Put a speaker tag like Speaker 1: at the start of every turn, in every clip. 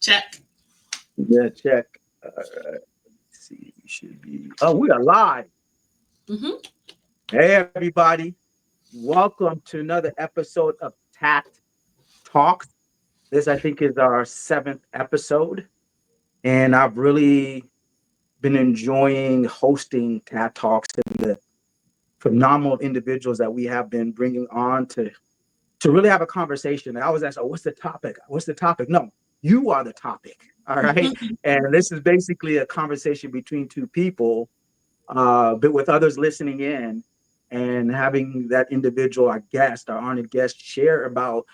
Speaker 1: Check.
Speaker 2: Yeah, check. Let's see, we should be. Oh, we are live.
Speaker 1: Hmm.
Speaker 2: Hey, everybody. Welcome to another episode of TATT Talks. This, I think, is our seventh episode. And I've really been enjoying hosting TATT Talks and the phenomenal individuals that we have been bringing on to really have a conversation. And I always ask, oh, what's the topic? What's the topic? No, you are the topic. All right. And this is basically a conversation between two people, but with others listening in and having that individual, our guest, our honored guest, share about,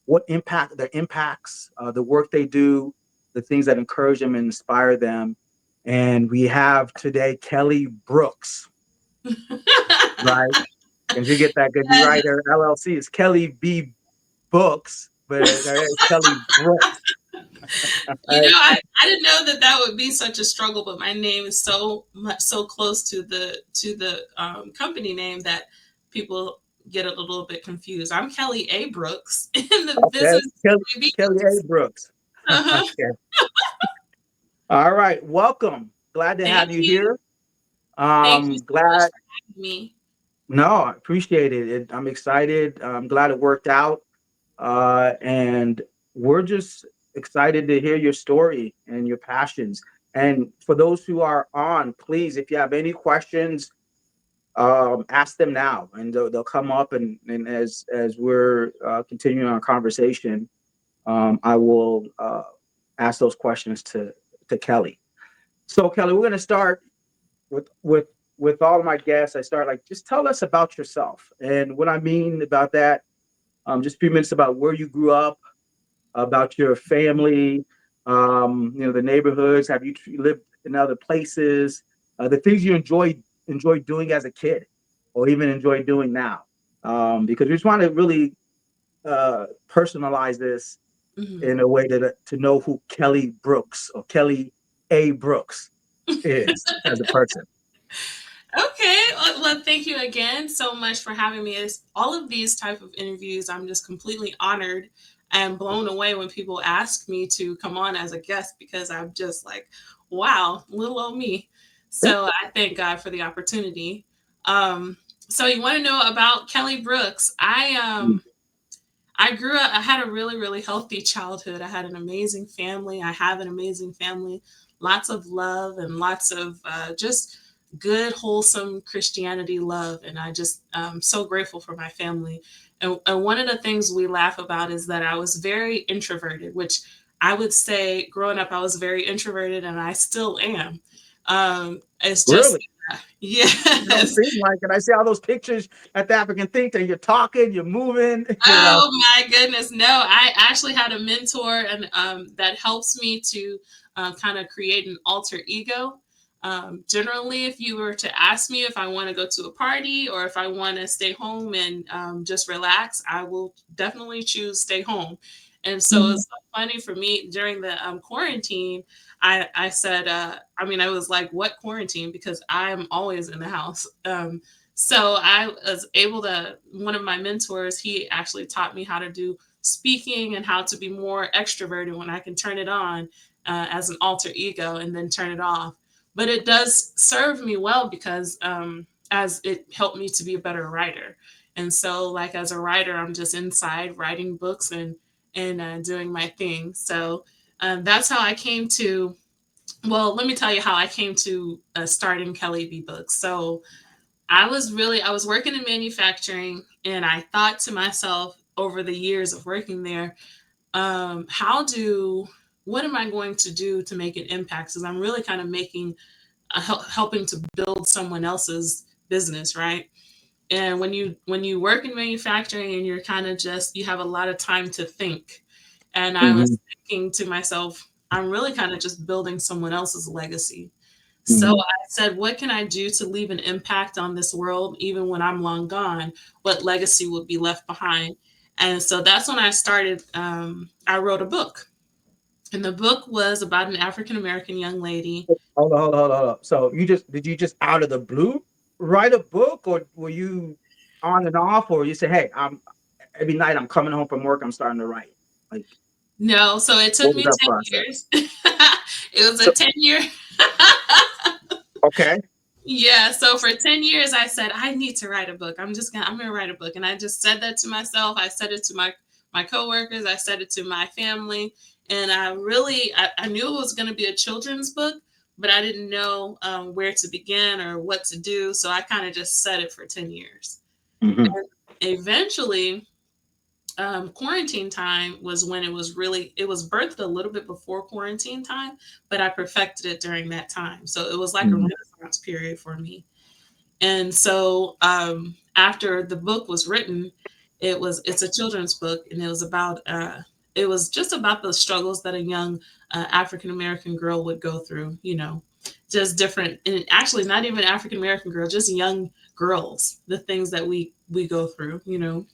Speaker 2: what impact their impacts, the work they do, the things that encourage them and inspire them. And we have today Kellie Brooks, right? If you get that, because you write her LLC is Kellie B Books, but it's Kellie Brooks. Right?
Speaker 1: I didn't know that that would be such a struggle, but my name is so much so close to the company name that people get a little bit confused. I'm Kellie A. Brooks, and the
Speaker 2: Okay,
Speaker 1: business is
Speaker 2: Kellie A. Brooks.
Speaker 1: Uh-huh.
Speaker 2: Okay. All right, welcome. Glad to have
Speaker 1: Thank
Speaker 2: you
Speaker 1: you.
Speaker 2: here.
Speaker 1: Thank you so much
Speaker 2: Glad.
Speaker 1: for having me.
Speaker 2: No, I appreciate it. I'm excited. I'm glad it worked out. And we're just excited to hear your story and your passions. And for those who are on, please, if you have any questions, ask them now, and they'll come up. And as we're continuing our conversation, I will ask those questions to Kellie. So, Kellie, we're going to start with with with all of my guests. I start like, just tell us about yourself, and what I mean about that. Just a few minutes about where you grew up, about your family, the neighborhoods. Have you lived in other places? The things you enjoy doing as a kid, or even enjoy doing now, because we just want to really personalize this
Speaker 1: Mhm.
Speaker 2: in a way to know who Kellie Brooks or Kellie A. Brooks is as a person.
Speaker 1: Okay. Well, thank you again so much for having me. It's all of these type of interviews. I'm just completely honored and blown away when people ask me to come on as a guest because I'm just like, wow, little old me. So I thank God for the opportunity. Um, so you want to know about Kellie Brooks? I grew up. I had a really healthy childhood. I had an amazing family. I have an amazing family. Lots of love and lots of just good, wholesome Christianity love. And I just so grateful for my family. And one of the things we laugh about is that I was very introverted, which I would say growing up I was very introverted, and I still am. It's just
Speaker 2: Really? You don't
Speaker 1: yes.
Speaker 2: seem like it. I see all those pictures at the African think tank. You're talking, you're moving, you know.
Speaker 1: Oh my goodness. No, I actually had a mentor and that helps me to kind of create an alter ego. Generally, if you were to ask me if I want to go to a party or if I want to stay home and just relax, I will definitely choose stay home. And so
Speaker 2: Mhm.
Speaker 1: it's so funny for me during the quarantine. I said, I mean, I was like, what quarantine? Because I'm always in the house. So I was able to, one of my mentors, he actually taught me how to do speaking and how to be more extroverted when I can turn it on as an alter ego and then turn it off. But it does serve me well because as it helped me to be a better writer. And so, like as a writer, I'm just inside writing books and doing my thing. So that's how I came to. Well, let me tell you how I came to starting Kellie B Books. So I was working in manufacturing, and I thought to myself over the years of working there, how do what am I going to do to make an impact? Because I'm really kind of making helping to build someone else's business, right? And when you work in manufacturing and you're kind of just you have a lot of time to think, and I was
Speaker 2: Mhm.
Speaker 1: thinking to myself, I'm really kind of just building someone else's legacy. So
Speaker 2: Mhm.
Speaker 1: I said, what can I do to leave an impact on this world, even when I'm long gone? What legacy would be left behind? And so that's when I started. I wrote a book, and the book was about an African American young lady.
Speaker 2: Hold on. So did you just out of the blue write a book, or were you on and off, or you say, hey, I'm every night I'm coming home from work, I'm starting to write? Like,
Speaker 1: No, so it took
Speaker 2: what was
Speaker 1: me
Speaker 2: that
Speaker 1: 10
Speaker 2: process?
Speaker 1: years. It was a
Speaker 2: So
Speaker 1: 10-year.
Speaker 2: okay.
Speaker 1: Yeah, so for 10 years I said I need to write a book. I'm going to write a book, and I just said that to myself. I said it to my coworkers, I said it to my family, and I knew it was going to be a children's book, but I didn't know where to begin or what to do, so I kind of just said it for 10 years.
Speaker 2: Hmm.
Speaker 1: And eventually, quarantine time was when it was birthed a little bit before quarantine time, but I perfected it during that time. So it was like a
Speaker 2: Hmm.
Speaker 1: renaissance period for me. And so after the book was written, it's a children's book, and it was just about the struggles that a young African American girl would go through. Just different, and actually not even African American girl, just young girls, the things that we go through. And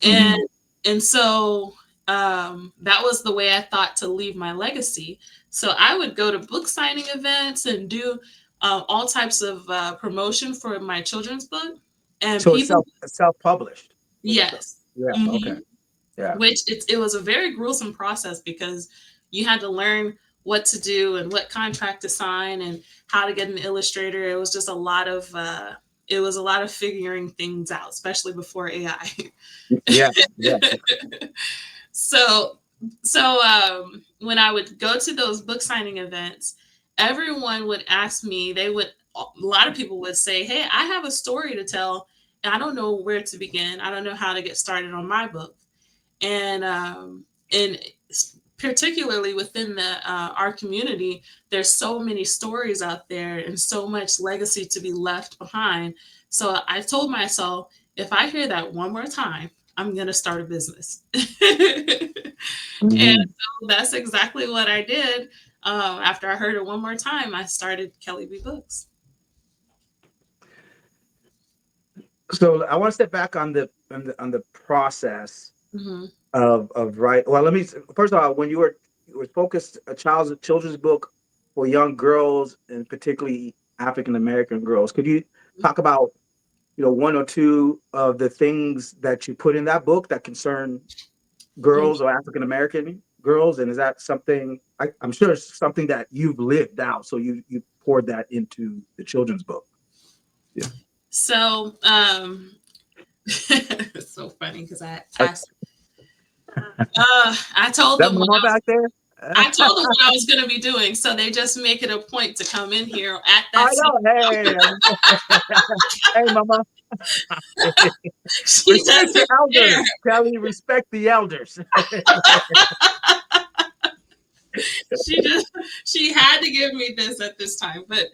Speaker 2: Hmm.
Speaker 1: so that was the way I thought to leave my legacy. So I would go to book signing events and do all types of promotion for my children's book, and
Speaker 2: So
Speaker 1: people,
Speaker 2: it's self-published. Was it?
Speaker 1: yes.
Speaker 2: Yeah. Okay.
Speaker 1: Hmm.
Speaker 2: Yeah.
Speaker 1: Which it was a very gruesome process because you had to learn what to do and what contract to sign and how to get an illustrator. It was a lot of figuring things out, especially before AI.
Speaker 2: Yes. Yeah.
Speaker 1: So when I would go to those book signing events, everyone would ask me, a lot of people would say, "Hey, I have a story to tell, and I don't know where to begin. I don't know how to get started on my book." And particularly within the our community, there's so many stories out there and so much legacy to be left behind. So I told myself, if I hear that one more time, I'm going to start a business. And
Speaker 2: Hmm.
Speaker 1: so that's exactly what I did. After I heard it one more time, I started Kelly B Books.
Speaker 2: So I want to step back on the process
Speaker 1: Hmm.
Speaker 2: of right. Well, let me first of all, when you were focused a children's book for young girls and particularly African American girls, could you talk about one or two of the things that you put in that book that concern girls or African American girls, and is that something I'm sure it's something that you've lived out, so you poured that into the children's book. Yeah.
Speaker 1: So it's so funny because
Speaker 2: Like,
Speaker 1: I told
Speaker 2: that
Speaker 1: them
Speaker 2: mama back there?
Speaker 1: I told them what I was going to be doing, so they just make it a point to come in here at
Speaker 2: I
Speaker 1: that same.
Speaker 2: know. Hey, hey, mama.
Speaker 1: She
Speaker 2: Respect the
Speaker 1: doesn't care.
Speaker 2: elders. Kelly, respect the elders.
Speaker 1: She just she had to give me this at this time. But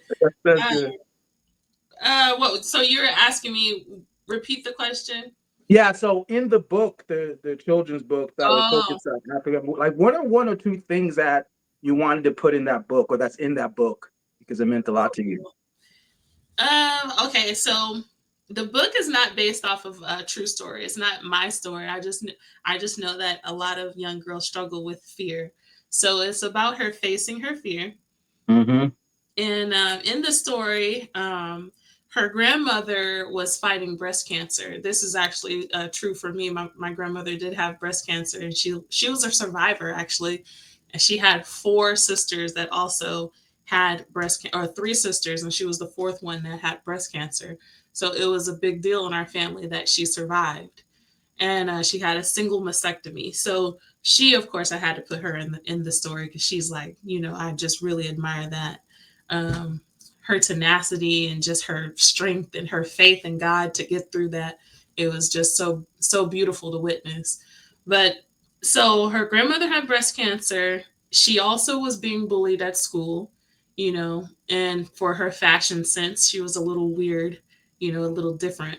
Speaker 2: That's
Speaker 1: uh,
Speaker 2: good.
Speaker 1: what? So you're asking me? Repeat the question.
Speaker 2: Yeah, so in the book, the children's book that was
Speaker 1: Oh,
Speaker 2: focused on Africa, like what are one or two things that you wanted to put in that book or that's in that book because it meant a lot to you?
Speaker 1: okay. So the book is not based off of a true story. It's not my story. I just know that a lot of young girls struggle with fear. So it's about her facing her fear.
Speaker 2: Mm-hmm.
Speaker 1: And in the story, her grandmother was fighting breast cancer. This is actually true for me. My grandmother did have breast cancer, and she was a survivor actually, and she had four sisters that also had or three sisters, and she was the fourth one that had breast cancer. So it was a big deal in our family that she survived, and she had a single mastectomy. So she, of course, I had to put her in the story because she's like, I just really admire that, um, her tenacity and just her strength and her faith in God to get through that. It was just so beautiful to witness. But so her grandmother had breast cancer. She also was being bullied at school, and for her fashion sense, she was a little weird, a little different.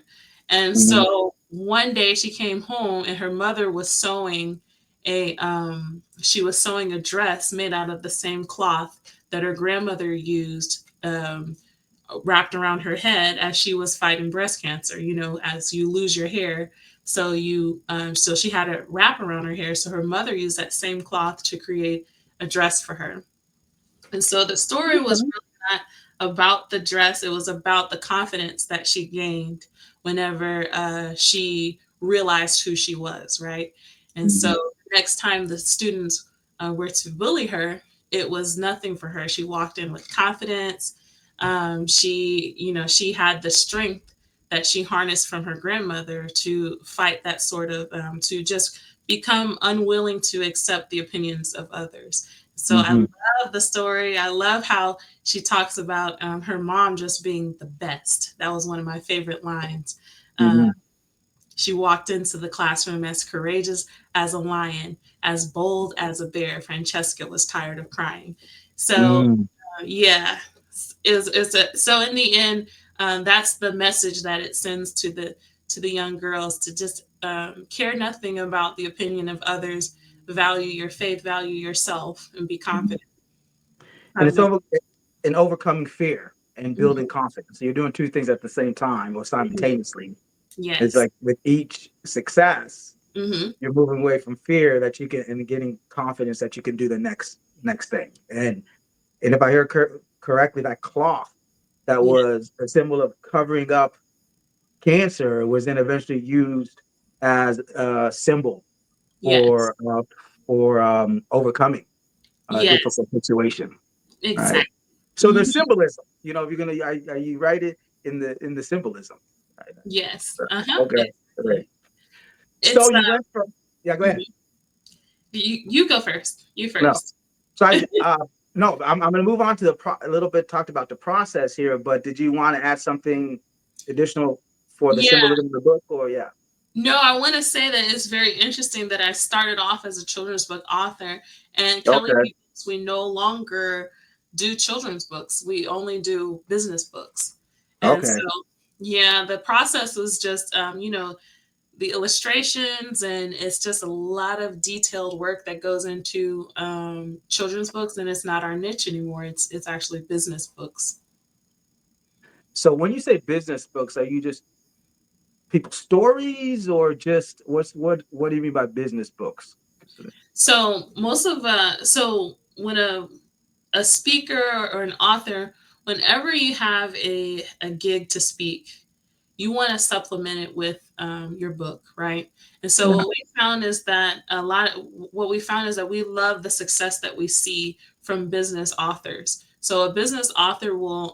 Speaker 1: And
Speaker 2: Mm-hmm.
Speaker 1: so one day she came home and her mother was she was sewing a dress made out of the same cloth that her grandmother used, wrapped around her head as she was fighting breast cancer. As you lose your hair, so she had a wrap around her hair. So her mother used that same cloth to create a dress for her. And so the story was
Speaker 2: Okay.
Speaker 1: really not about the dress, it was about the confidence that she gained whenever she realized who she was, right? And so
Speaker 2: Mhm.
Speaker 1: next time the students were to bully her, it was nothing for her. She walked in with confidence. She had the strength that she harnessed from her grandmother to fight that sort of, to just become unwilling to accept the opinions of others. So I
Speaker 2: Mm-hmm.
Speaker 1: love the story. I love how she talks about her mom just being the best. That was one of my favorite lines. Uh,
Speaker 2: Mm-hmm.
Speaker 1: she walked into the classroom as courageous as a lion, as bold as a bear. Francesca was tired of crying. So,
Speaker 2: Mm.
Speaker 1: yeah, so in the end, that's the message that it sends to the young girls to just care nothing about the opinion of others. Value your faith, value yourself, and be confident.
Speaker 2: And
Speaker 1: Have
Speaker 2: it's
Speaker 1: no.
Speaker 2: over in overcoming fear and building
Speaker 1: Mhm,
Speaker 2: confidence. So you're doing two things at the same time or
Speaker 1: mhm.
Speaker 2: simultaneously. It's
Speaker 1: Yes.
Speaker 2: like with each success,
Speaker 1: Hmm.
Speaker 2: you're moving away from fear that you can and getting confidence that you can do the next thing. And if I hear correctly, that cloth that
Speaker 1: Yeah.
Speaker 2: was a symbol of covering up cancer was then eventually used as a symbol
Speaker 1: Yes.
Speaker 2: for overcoming a
Speaker 1: Yes.
Speaker 2: difficult situation. Right.
Speaker 1: Exactly.
Speaker 2: So
Speaker 1: Hmm.
Speaker 2: there's symbolism. If you're gonna, you write it in the symbolism.
Speaker 1: Yes. Uh
Speaker 2: Right.
Speaker 1: huh.
Speaker 2: Okay.
Speaker 1: Exactly.
Speaker 2: Great. So
Speaker 1: It's
Speaker 2: you went from, yeah. Go
Speaker 1: mhm.
Speaker 2: ahead.
Speaker 1: You go first. You
Speaker 2: No.
Speaker 1: first.
Speaker 2: So no, I'm going to move on to a little bit, talked about the process here, but did you want to add something additional for the
Speaker 1: Yeah.
Speaker 2: symbolism of the book, or yeah?
Speaker 1: No, I want to say that it's very interesting that I started off as a children's book author, and Kelly
Speaker 2: Okay.
Speaker 1: Peoples, we no longer do children's books. We only do business books. And so,
Speaker 2: Okay.
Speaker 1: yeah, the process was just, the illustrations, and it's just a lot of detailed work that goes into children's books, and it's not our niche anymore. It's actually business books.
Speaker 2: So when you say business books, are you just people's stories, or just what do you mean by business books?
Speaker 1: So most of so when a speaker or an author, whenever you have a gig to speak, you want to supplement it with your book, right? And so
Speaker 2: Yeah.
Speaker 1: what we found is that we love the success that we see from business authors. So a business author will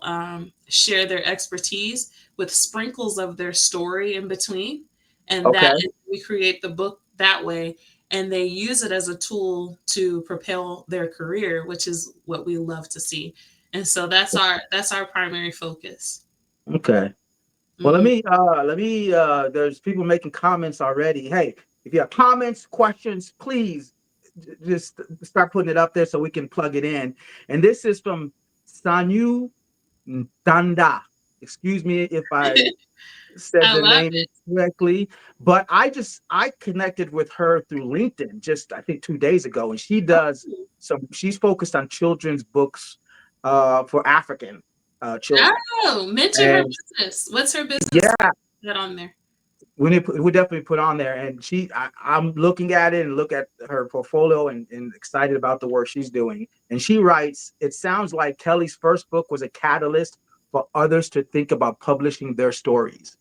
Speaker 1: share their expertise with sprinkles of their story in between, and
Speaker 2: Okay.
Speaker 1: we create the book that way, and they use it as a tool to propel their career, which is what we love to see. And so that's our primary focus.
Speaker 2: Okay. Well,
Speaker 1: Hmm.
Speaker 2: let me there's people making comments already. Hey, if you have comments, questions, please just start putting it up there so we can plug it in. And this is from Sanyu Danda. Excuse me if I said
Speaker 1: I
Speaker 2: the
Speaker 1: love
Speaker 2: name
Speaker 1: it.
Speaker 2: correctly, but I connected with her through LinkedIn just I think 2 days ago, and she's focused on children's books for African children.
Speaker 1: Oh, mention her
Speaker 2: And
Speaker 1: business. What's her business?
Speaker 2: yeah,
Speaker 1: Get on there.
Speaker 2: we definitely put on there. And I'm looking at it and look at her portfolio and excited about the work she's doing. And she writes, it sounds like Kellie's first book was a catalyst for others to think about publishing their stories.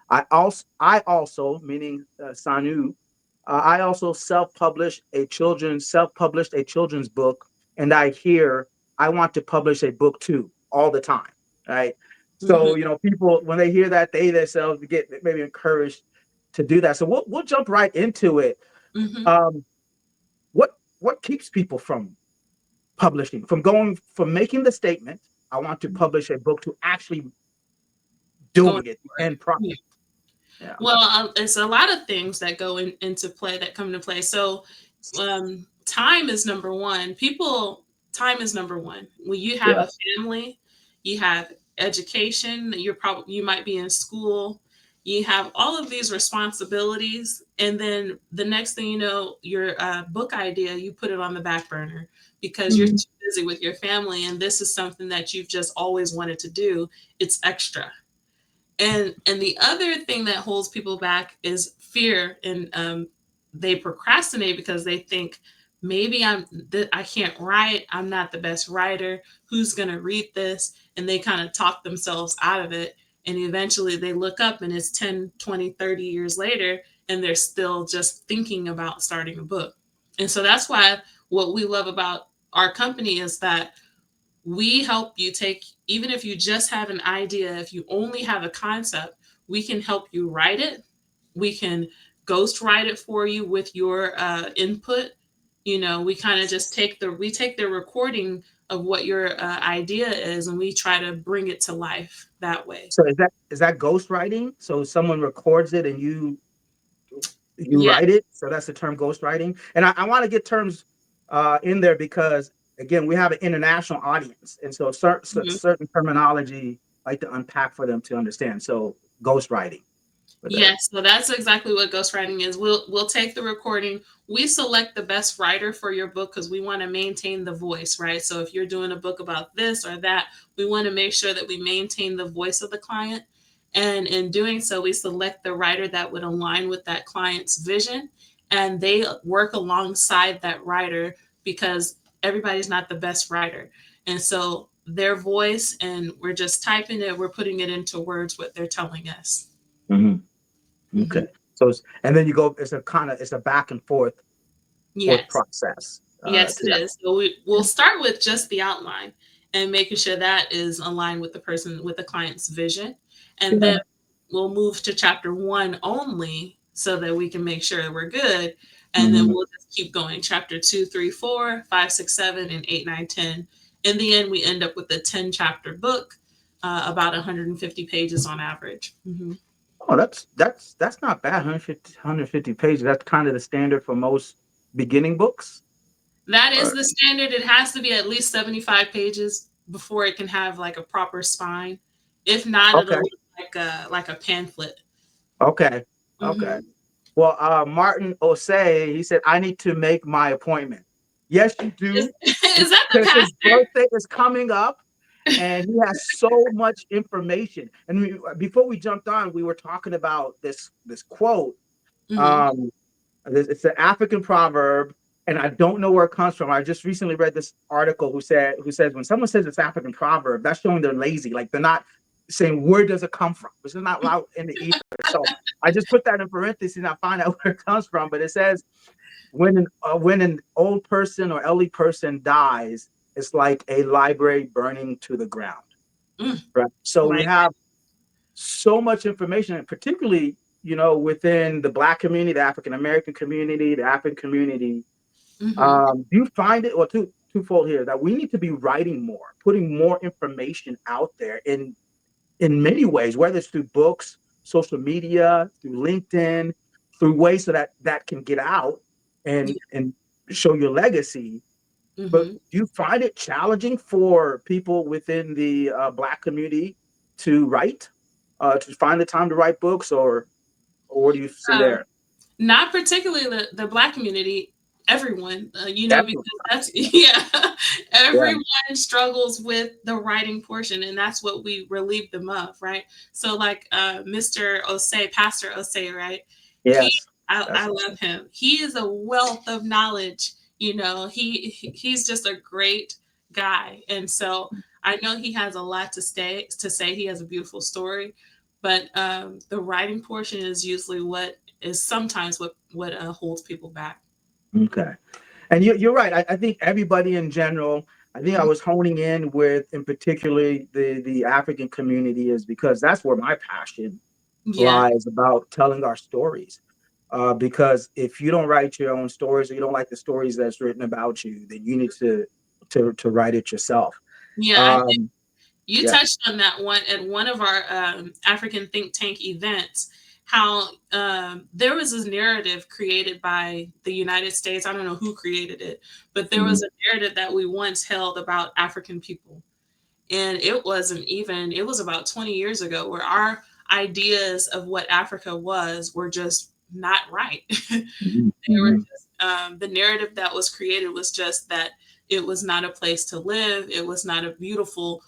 Speaker 2: I also, meaning Sanu, I also self-published a children's book, and I want to publish a book too all the time, right?
Speaker 1: Hmm.
Speaker 2: So people when they hear that, they themselves get maybe encouraged to do that. So we'll jump right into it.
Speaker 1: Hmm.
Speaker 2: Um, what what keeps people from publishing, from making the statement, I want to publish a book, to actually
Speaker 1: Going
Speaker 2: doing it, the
Speaker 1: for it.
Speaker 2: end product?
Speaker 1: Yeah.
Speaker 2: Yeah.
Speaker 1: Well, it's a lot of things that go into play that come into play. So, time is number one. Time is number one. When you have
Speaker 2: Yeah.
Speaker 1: a family, you have education. You might be in school. You have all of these responsibilities, and then the next thing you know, your book idea, you put it on the back burner because you're
Speaker 2: Mhm.
Speaker 1: too busy with your family, and this is something that you've just always wanted to do. It's extra. And the other thing that holds people back is fear, and they procrastinate because they think maybe I can't write, I'm not the best writer, who's going to read this, and they kind of talk themselves out of it, and eventually they look up and it's 10, 20, 30 years later, and they're still just thinking about starting a book. And so that's why what we love about our company is that we help you take, even if you just have an idea, if you only have a concept, we can help you write it. We can ghost write it for you with your input. You know, we kind of just take the recording of what your idea is, and we try to bring it to life that way.
Speaker 2: So is that ghostwriting? So someone records it and you
Speaker 1: Yeah.
Speaker 2: write it. So that's the term ghostwriting. And I want to get terms in there because again, we have an international audience, and so
Speaker 1: Mhm.
Speaker 2: certain terminology like to unpack for them to understand. So ghostwriting with that.
Speaker 1: Yes, so that's exactly what ghostwriting is. We'll take the recording. We select the best writer for your book because we want to maintain the voice, right? So if you're doing a book about this or that, we want to make sure that we maintain the voice of the client. And in doing so, we select the writer that would align with that client's vision, and they work alongside that writer because everybody's not the best writer. And so their voice, and we're just typing it, we're putting it into words what they're telling us.
Speaker 2: Mhm.
Speaker 1: Mhm.
Speaker 2: Okay. So and then you go. It's a back and forth
Speaker 1: Yes.
Speaker 2: process
Speaker 1: Yes,
Speaker 2: to
Speaker 1: it
Speaker 2: that.
Speaker 1: is. So we'll start with just the outline and making sure that is aligned with the person, with the client's vision. And then
Speaker 2: Yeah.
Speaker 1: we'll move to chapter one only so that we can make sure we're good. And then
Speaker 2: Mhm.
Speaker 1: we'll just keep going. Chapter two, three, four, five, six, seven, and eight, nine, 10. In the end, we end up with a 10 chapter book, about 150 pages on average.
Speaker 2: Oh, that's not bad. 150 pages. That's kind of the standard for most beginning books.
Speaker 1: That is
Speaker 2: Or,
Speaker 1: the standard. It has to be at least 75 pages before it can have like a proper spine. If not, it'll
Speaker 2: okay.
Speaker 1: look like a pamphlet.
Speaker 2: Okay. Okay.
Speaker 1: Hmm.
Speaker 2: Well, Martin Osei, he said, I need to make my appointment. Yes, you
Speaker 1: Is,
Speaker 2: do,
Speaker 1: is that the
Speaker 2: because his
Speaker 1: pastor?
Speaker 2: birthday is coming up and he has so much information. And before we jumped on, we were talking about this quote.
Speaker 1: Hmm.
Speaker 2: Um, it's an African proverb, and I don't know where it comes from. I just recently read this article who says when someone says it's African proverb, that's showing they're lazy. Like they're not saying where does it come from. It's not out in the ether. So I just put that in parentheses and I find out where it comes from. But it says when an old person or elderly person dies, it's like a library burning to the ground.
Speaker 1: Mm,
Speaker 2: Right. So we
Speaker 1: my
Speaker 2: have so much information, and particularly, within the Black community, the African American community, the African community.
Speaker 1: hmm.
Speaker 2: Do you find it, well, twofold here, that we need to be writing more, putting more information out there in many ways, whether it's through books, social media, through LinkedIn, through ways so that that can get out
Speaker 1: Yeah.
Speaker 2: and show your legacy. But
Speaker 1: Hmm.
Speaker 2: do you find it challenging for people within the Black community to write, to find the time to write books, or what do you see
Speaker 1: Um,
Speaker 2: there?
Speaker 1: Not particularly the Black community, everyone, because
Speaker 2: Everyone.
Speaker 1: that's, yeah,
Speaker 2: Yeah.
Speaker 1: everyone struggles with the writing portion, and that's what we relieve them of, right? So, like Mr. Osei, Pastor Osei, right? He,
Speaker 2: Yes.
Speaker 1: I
Speaker 2: That's
Speaker 1: love him. He is a wealth of knowledge. He's just a great guy, and so I know he has a lot to say. He has a beautiful story, but the writing portion is usually what is sometimes what holds people back.
Speaker 2: okay. And you're right. I think everybody in general. I think I
Speaker 1: Mhm.
Speaker 2: was honing in with, in particularly, the African community, is because that's where my passion
Speaker 1: Yeah,
Speaker 2: lies, about telling our stories. Because if you don't write your own stories, or you don't like the stories that's written about you, then you need to write it yourself.
Speaker 1: yeah. I think
Speaker 2: Um,
Speaker 1: you
Speaker 2: yeah.
Speaker 1: touched on that one at one of our African think tank events. How there was this narrative created by the United States. I don't know who created it, but there
Speaker 2: Mhm.
Speaker 1: was a narrative that we once held about African people, and it was about 20 years ago, where our ideas of what Africa was were just not right.
Speaker 2: Mhm.
Speaker 1: They were
Speaker 2: Mhm.
Speaker 1: just the narrative that was created was just that it was not a place to live. It was not a beautiful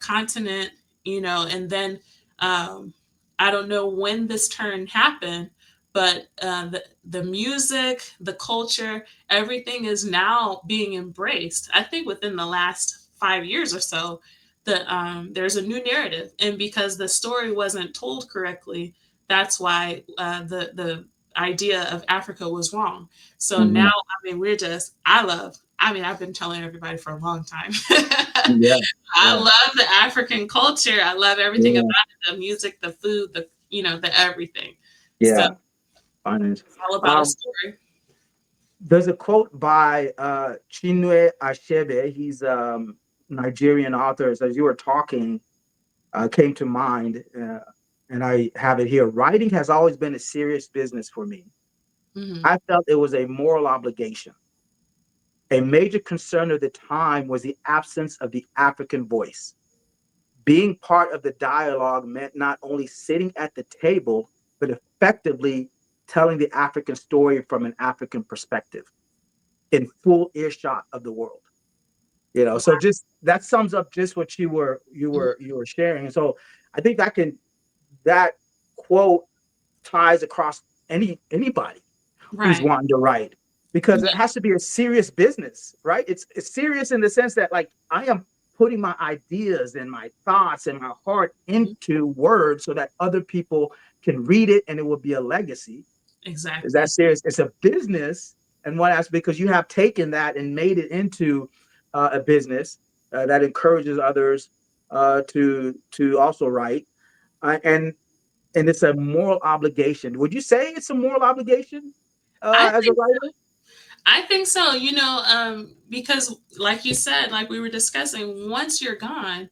Speaker 1: continent, And then um, I don't know when this turn happened, but the music, the culture, everything is now being embraced. I think within the last 5 years or so, there's a new narrative, and because the story wasn't told correctly, that's why the idea of Africa was wrong. So now,
Speaker 2: Hmm.
Speaker 1: I mean, we're just, I mean, I've been telling everybody for a long time.
Speaker 2: Yeah,
Speaker 1: I
Speaker 2: yeah,
Speaker 1: love the African culture. I love everything about
Speaker 2: yeah,
Speaker 1: it, the music, the food, the everything. So
Speaker 2: yeah.
Speaker 1: it's
Speaker 2: Finance.
Speaker 1: all about a
Speaker 2: Um,
Speaker 1: story.
Speaker 2: there's a quote by Chinwe Achebe. He's Nigerian author. As you were talking, came to mind, and I have it here. Writing has always been a serious business for me.
Speaker 1: Hmm.
Speaker 2: I felt it was a moral obligation. A major concern of the time was the absence of the African voice. Being part of the dialogue meant not only sitting at the table, but effectively telling the African story from an African perspective in full earshot of the world. So just that sums up just what you were sharing. And so I think that quote ties across anybody who's
Speaker 1: Right.
Speaker 2: wanting to write, because it
Speaker 1: Yeah.
Speaker 2: has to be a serious business, right? It's serious in the sense that, like, I am putting my ideas and my thoughts and my heart
Speaker 1: Mhm.
Speaker 2: into words so that other people can read it and it will be a legacy. Is that
Speaker 1: Exactly.
Speaker 2: serious? It's a business, and one aspect, because you have taken that and made it into a business that encourages others to also write, and it's a moral obligation. Would you say it's a moral obligation
Speaker 1: I
Speaker 2: as a
Speaker 1: think
Speaker 2: writer?
Speaker 1: I think so, because like you said, like we were discussing, once you're gone,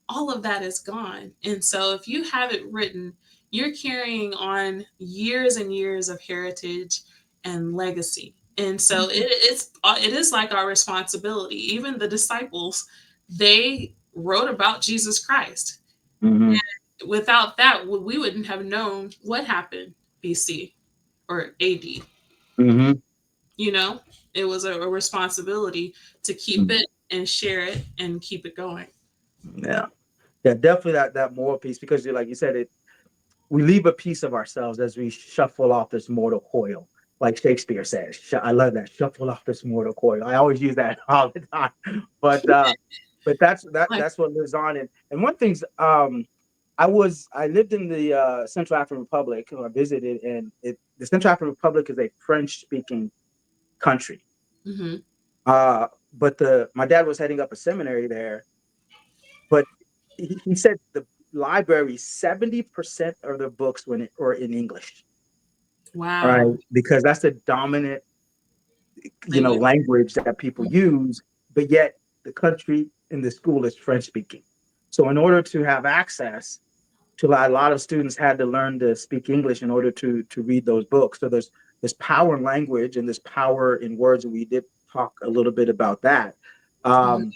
Speaker 1: all of that is gone. And so if you have it written, you're carrying on years and years of heritage and legacy. And so it is like our responsibility. Even the disciples, they wrote about Jesus Christ.
Speaker 2: Mm-hmm.
Speaker 1: Without that, we wouldn't have known what happened BC or AD.
Speaker 2: Mm-hmm.
Speaker 1: You know, it was a responsibility to keep
Speaker 2: Mm-hmm.
Speaker 1: it and share it and keep it going.
Speaker 2: Yeah, yeah, definitely that moral piece, because like you said, we leave a piece of ourselves as we shuffle off this mortal coil. Like Shakespeare says, I love that, shuffle off this mortal coil. I always use that all the time. But
Speaker 1: Like,
Speaker 2: that's what lives on. And one thing's, I lived in the Central African Republic, or visited, and the Central African Republic is a French speaking country.
Speaker 1: hmm
Speaker 2: But the my dad was heading up a seminary there, but he said the library, 70% of the books were in English, right?
Speaker 1: wow,
Speaker 2: Because that's the dominant,
Speaker 1: language.
Speaker 2: language that people use, but yet the country in the school is French speaking. So in order to have access to, a lot of students had to learn to speak English in order to read those books. So there's power in language and there's power in words, and we did talk a little bit about that.
Speaker 1: Mhm.
Speaker 2: Um,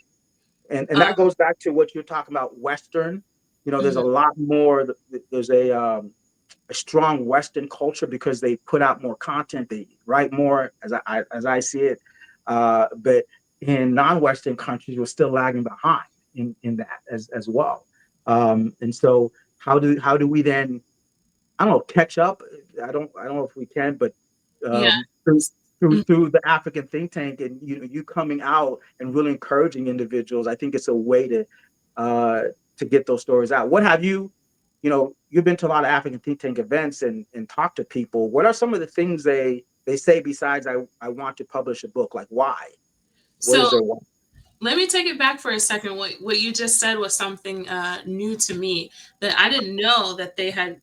Speaker 2: and
Speaker 1: Uh,
Speaker 2: that goes back to what you're talking about, Western. There's
Speaker 1: mhm.
Speaker 2: a lot more. There's a strong Western culture because they put out more content. They write more, as I see it. But in non-Western countries, we're still lagging behind in that as well. And so how do we then, I don't know, catch up? I don't know if we can, but
Speaker 1: Yeah.
Speaker 2: through through
Speaker 1: Mm.
Speaker 2: through the African think tank, and you coming out and really encouraging individuals, I think it's a way uh, to get those stories out. What have you've been to a lot of African think tank events and talked to people. What are some of the things they say besides I want to publish a book? Like, why? What
Speaker 1: So
Speaker 2: is their why?
Speaker 1: let me take it back for a second. What you just said was something new to me that I didn't know that they had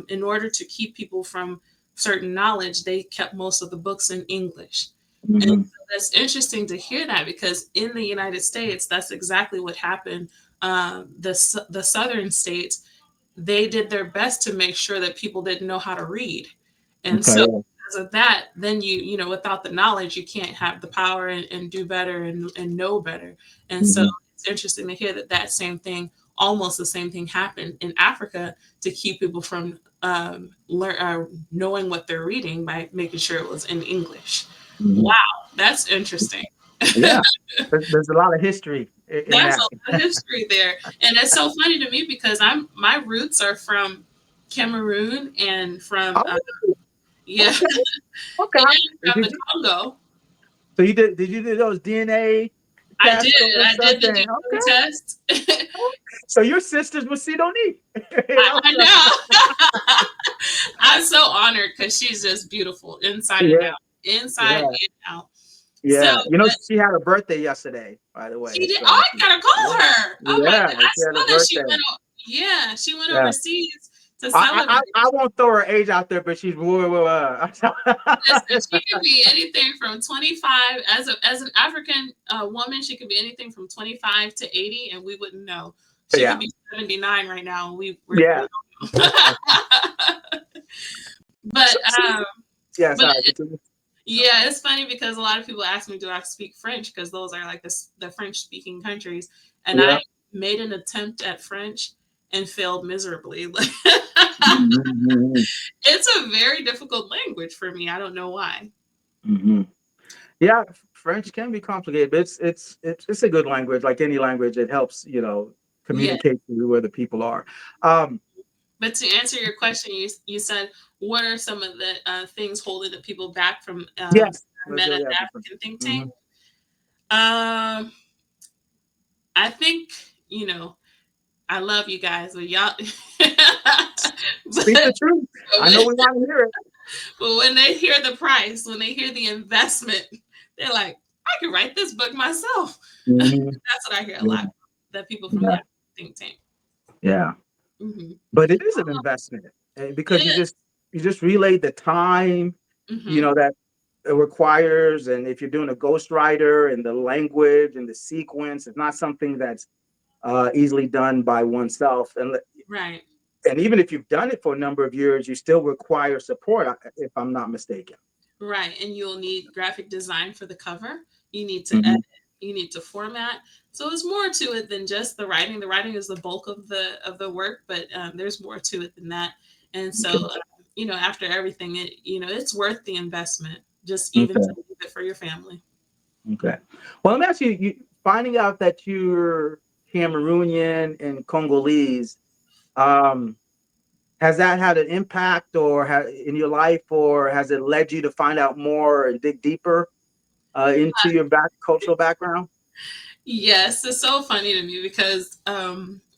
Speaker 1: in order to keep people from certain knowledge, they kept most of the books in English. And
Speaker 2: Mm-hmm.
Speaker 1: so that's interesting to hear that because in the United States, that's exactly what happened. The southern states, they did their best to make sure that people didn't know how to read. And
Speaker 2: Okay.
Speaker 1: so
Speaker 2: Yeah.
Speaker 1: because of that, then without the knowledge, you can't have the power and do better and know better. And so
Speaker 2: Mm-hmm.
Speaker 1: it's interesting to hear that same thing, almost the same thing happened in Africa to keep people from knowing what they're reading by making sure it was in English.
Speaker 2: Mm-hmm.
Speaker 1: Wow, that's interesting.
Speaker 2: Yeah. There's a lot of history in
Speaker 1: That's a
Speaker 2: that.
Speaker 1: lot of history there. And it's so funny to me because my roots are from Cameroon and from
Speaker 2: Oh,
Speaker 1: yeah,
Speaker 2: okay. Okay.
Speaker 1: and from
Speaker 2: Did
Speaker 1: the
Speaker 2: you
Speaker 1: Congo.
Speaker 2: So did you do those DNA?
Speaker 1: I did.
Speaker 2: test or
Speaker 1: I did the
Speaker 2: something.
Speaker 1: Duolingo
Speaker 2: Okay.
Speaker 1: test.
Speaker 2: So your sisters will see don't eat. You know?
Speaker 1: I know. I'm so honored because she's just beautiful inside and
Speaker 2: Yeah,
Speaker 1: out, inside
Speaker 2: yeah,
Speaker 1: and out. So,
Speaker 2: yeah. You know,
Speaker 1: but
Speaker 2: she had a birthday yesterday, by the
Speaker 1: she
Speaker 2: way.
Speaker 1: did. Oh,
Speaker 2: So
Speaker 1: I gotta call
Speaker 2: yeah,
Speaker 1: her. Oh my
Speaker 2: yeah,
Speaker 1: god, I
Speaker 2: she had a
Speaker 1: saw that she
Speaker 2: birthday.
Speaker 1: went. Yeah, she went
Speaker 2: Yeah.
Speaker 1: overseas to celebrate.
Speaker 2: I won't throw her age out there, but she's
Speaker 1: Listen, she could be anything from 25 as an African woman. She could be anything from 25 to 80, and we wouldn't know. She could
Speaker 2: yeah,
Speaker 1: be 79 right now, and we
Speaker 2: yeah.
Speaker 1: don't know. but
Speaker 2: So,
Speaker 1: um,
Speaker 2: yeah,
Speaker 1: but
Speaker 2: sorry, continue.
Speaker 1: yeah, it's funny because a lot of people ask me, "Do I speak French?" Because those are like the French speaking countries, and
Speaker 2: Yeah.
Speaker 1: I made an attempt at French and failed miserably.
Speaker 2: Mhm,
Speaker 1: It's a very difficult language for me. I don't know why.
Speaker 2: mhm. Yeah, French can be complicated, but it's a good language. Like any language, it helps,
Speaker 1: Yeah.
Speaker 2: communicate to where the people are. Um,
Speaker 1: But to answer your question, you said what are some of the things holding the people back from
Speaker 2: yes,
Speaker 1: met at
Speaker 2: majority
Speaker 1: the
Speaker 2: African.
Speaker 1: African think tank?
Speaker 2: Hmm.
Speaker 1: Um, I think I love you guys, but y'all,
Speaker 2: Speak the
Speaker 1: but,
Speaker 2: truth. I know we want to hear it.
Speaker 1: but when they hear the price, when they hear the investment, they're like, I can write this book myself.
Speaker 2: Hmm.
Speaker 1: That's what I hear a lot.
Speaker 2: Yeah,
Speaker 1: The people from the
Speaker 2: yeah,
Speaker 1: African think tank.
Speaker 2: yeah.
Speaker 1: Hmm
Speaker 2: But it is an investment
Speaker 1: It
Speaker 2: because you
Speaker 1: is.
Speaker 2: just relay the time,
Speaker 1: Hmm
Speaker 2: that it requires, and if you're doing a ghostwriter and the language and the sequence, it's not something that's easily done by oneself.
Speaker 1: Right.
Speaker 2: And even if you've done it for a number of years, you still require support, if I'm not mistaken.
Speaker 1: Right, and you'll need graphic design for the cover. You need to edit.
Speaker 2: Hmm.
Speaker 1: You need to format. So there's more to it than just the writing. The writing is the bulk of the work, but there's more to it than that. And so,
Speaker 2: Okay.
Speaker 1: after everything, it's worth the investment. Just even to
Speaker 2: Okay.
Speaker 1: leave it for your family.
Speaker 2: Okay. Well, let me ask you, finding out that you're Cameroonian and Congolese, um, has that had an impact in your life, or has it led you to find out more and dig deeper into your cultural background?
Speaker 1: Yes, it's so funny to me because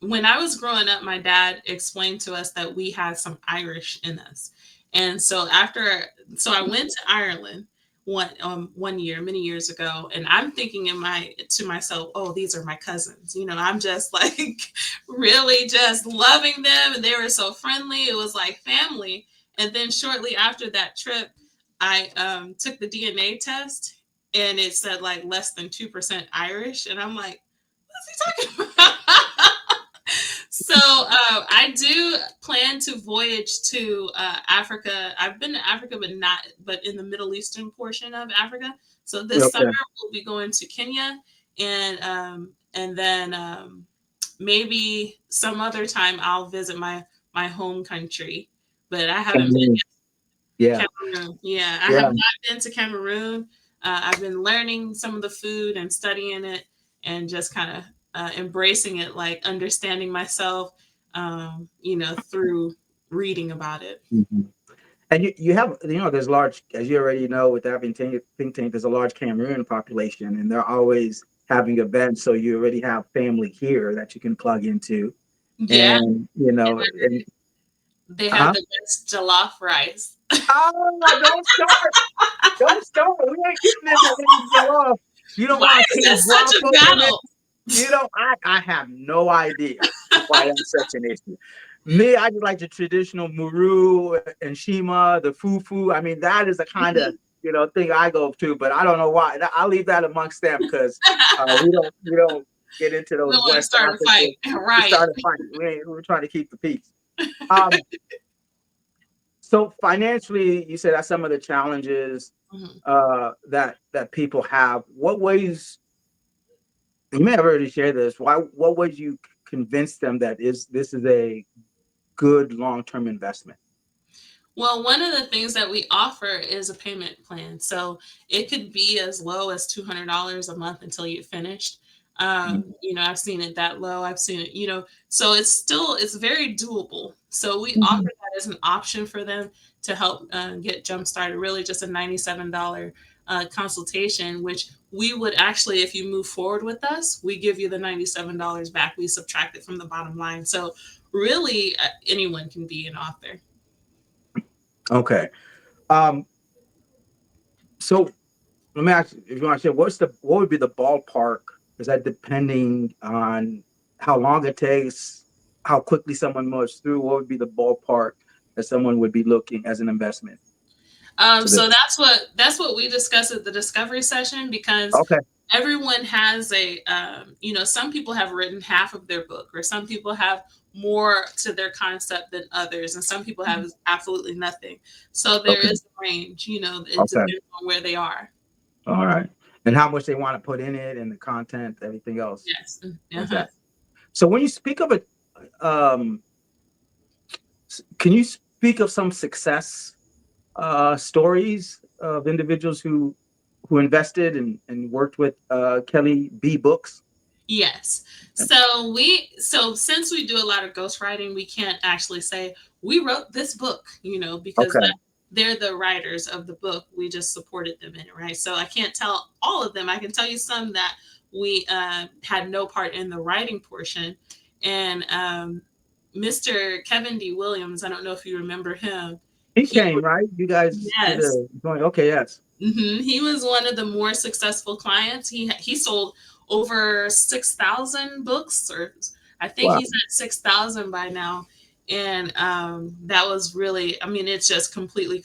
Speaker 1: when I was growing up, my dad explained to us that we had some Irish in us, and so I went to Ireland one year, many years ago, and I'm thinking to myself, oh, these are my cousins. I'm just like really just loving them, and they were so friendly. It was like family. And then shortly after that trip, I took the DNA test and it said like less than 2% Irish. And I'm like, what's he talking about? So I do plan to voyage to Africa. I've been to Africa, but in the Middle Eastern portion of Africa. So this summer
Speaker 2: Okay.
Speaker 1: we'll be going to Kenya, and then maybe some other time I'll visit my home country. But I haven't been
Speaker 2: Cameroon. Yeah.
Speaker 1: Cameroon. Yeah, I have
Speaker 2: Yeah.
Speaker 1: not been to Cameroon. I've been learning some of the food and studying it and just kind of embracing it, like understanding myself, through reading about it.
Speaker 2: Mhm. And you have, there's large, as you already know, with the African think tank, there's a large Cameroon population, and they're always having events. So you already have family here that you can plug into,
Speaker 1: Yeah,
Speaker 2: and
Speaker 1: they have
Speaker 2: uh-huh.
Speaker 1: the best jollof rice.
Speaker 2: Oh, don't start. We ain't getting into any jollof. You don't
Speaker 1: Why
Speaker 2: want
Speaker 1: is
Speaker 2: king
Speaker 1: that such a
Speaker 2: guapo in it.
Speaker 1: battle?
Speaker 2: I have no idea why that's such an issue. Me, I just like the traditional muru and shima, the fufu. I mean, that is the kind of
Speaker 1: Mhm.
Speaker 2: thing I go to, but I don't know why. I'll leave that amongst them because we don't get into
Speaker 1: We
Speaker 2: those
Speaker 1: don't want to
Speaker 2: West
Speaker 1: start a fight,
Speaker 2: African. We
Speaker 1: right?
Speaker 2: started fighting. We're trying to keep the peace. Um, so financially, you said that's some of the challenges
Speaker 1: Mhm.
Speaker 2: that people have. What ways, you may have already shared this, what ways you convince them that this is a good long-term investment?
Speaker 1: Well, one of the things that we offer is a payment plan. So it could be as low as $200 a month until you finished. I've seen it that low. I've seen it, so it's very doable. So we offer
Speaker 2: Mhm.
Speaker 1: that as an option for them to help get jump started. Really, just a $97 consultation, which we would actually, if you move forward with us, we give you the $97 back. We subtract it from the bottom line. So really, anyone can be an author.
Speaker 2: Okay. Um, so let me ask you, if you want to share, what would be the ballpark? Is that depending on how long it takes, how quickly someone moves through? What would be the ballpark that someone would be looking as an investment to
Speaker 1: So
Speaker 2: this?
Speaker 1: that's what we discuss at the discovery session, because
Speaker 2: Okay.
Speaker 1: everyone has some people have written half of their book, or some people have more to their concept than others, and some people have absolutely nothing. So there
Speaker 2: Okay.
Speaker 1: is a range. It
Speaker 2: Okay.
Speaker 1: depends on where they are.
Speaker 2: All right. And how much they want to put in it and the content, everything else
Speaker 1: Yes.
Speaker 2: like
Speaker 1: Uh-huh.
Speaker 2: that. So when you speak of it, um, can you speak of some success stories of individuals who invested and worked with Kelly B Books?
Speaker 1: Yes. So since we do a lot of ghostwriting, we can't actually say we wrote this book, because
Speaker 2: Okay.
Speaker 1: they're the writers of the book. We just supported them in it, right? So I can't tell all of them. I can tell you some that we had no part in the writing portion. And Mr. Kevin D. Williams, I don't know if you remember him.
Speaker 2: He
Speaker 1: He
Speaker 2: came, right? You guys did
Speaker 1: Yes.
Speaker 2: a joint. Okay, yes.
Speaker 1: He was one of the more successful clients. He sold over 6,000 books, or I think
Speaker 2: Wow.
Speaker 1: he's at 6,000 by now. And that was really, I mean, it's just completely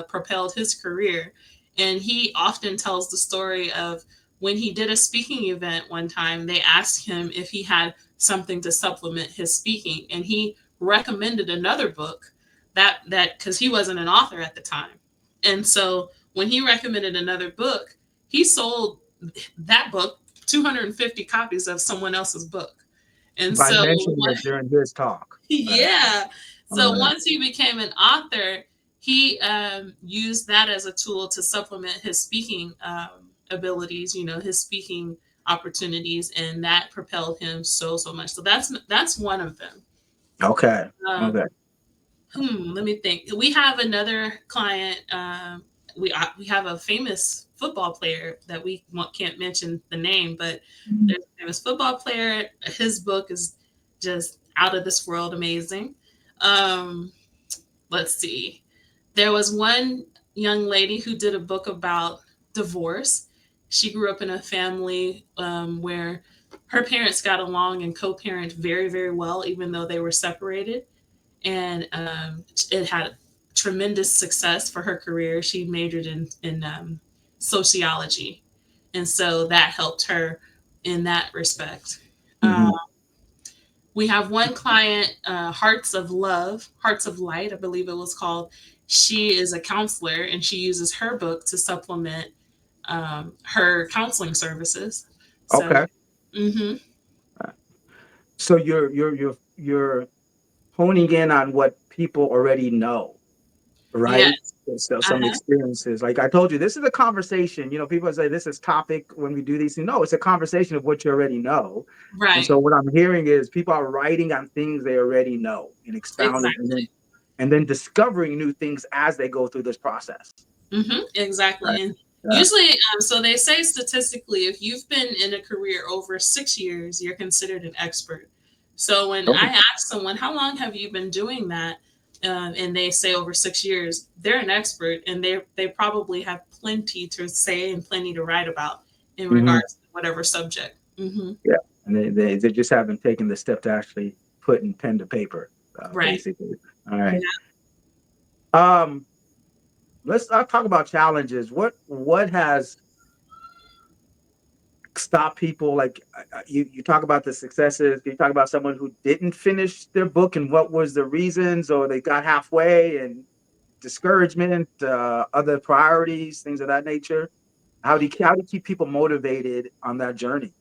Speaker 1: propelled his career. And he often tells the story of when he did a speaking event one time. They asked him if he had something to supplement his speaking, and he recommended another book that because he wasn't an author at the time. And so when he recommended another book, he sold that book 250 copies of someone else's book. And
Speaker 2: By
Speaker 1: so,
Speaker 2: mentioning it during his talk. Right.
Speaker 1: yeah.
Speaker 2: All
Speaker 1: So
Speaker 2: right.
Speaker 1: once he became an author, he used that as a tool to supplement his speaking abilities, his speaking opportunities, and that propelled him so much. So that's one of them.
Speaker 2: Okay. Okay.
Speaker 1: Um, Let me think. We have another client. We have a famous football player that can't mention the name, but
Speaker 2: Mhm.
Speaker 1: there's a famous football player. His book is just out of this world amazing. Um, let's see. There was one young lady who did a book about divorce. She grew up in a family where her parents got along and co-parent very, very well, even though they were separated. And it had tremendous success for her career. She majored in sociology, and so that helped her in that respect. Uh,
Speaker 2: Mhm.
Speaker 1: we have one client, Hearts of Light, I believe it was called. She is a counselor, and she uses her book to supplement her counseling services. So,
Speaker 2: Okay.
Speaker 1: hmm
Speaker 2: So you're honing in on what people already know, right?
Speaker 1: yes,
Speaker 2: So some
Speaker 1: uh-huh.
Speaker 2: experiences. Like I told you, this is a conversation. People say this is topic when we do these things. No, it's a conversation of what you already know. And
Speaker 1: Right,
Speaker 2: so what I'm hearing is people are writing on things they already know and expounding
Speaker 1: exactly.
Speaker 2: and then discovering new things as they go through this process.
Speaker 1: Exactly.
Speaker 2: Right.
Speaker 1: And
Speaker 2: Yeah.
Speaker 1: usually, so they say statistically, if you've been in a career over 6 years, you're considered an expert. So when
Speaker 2: Okay.
Speaker 1: I ask someone, how long have you been doing that? And they say over 6 years, they're an expert, and they probably have plenty to say and plenty to write about in
Speaker 2: Hmm.
Speaker 1: regards to whatever subject.
Speaker 2: Yeah. And they just haven't taken the step to actually put in pen to paper,
Speaker 1: Right.
Speaker 2: basically. All right.
Speaker 1: Yeah.
Speaker 2: Um, let's talk about challenges. What has stopped people? Like you talk about the successes. You talk about someone who didn't finish their book and what was the reasons, or they got halfway and discouragement, other priorities, things of that nature. How do you keep people motivated on that journey?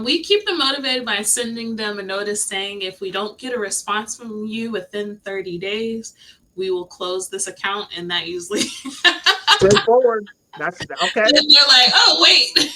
Speaker 1: We keep them motivated by sending them a notice saying if we don't get a response from you within 30 days, we will close this account. And that usually,
Speaker 2: Straightforward. That's okay.
Speaker 1: then they're like, oh, wait.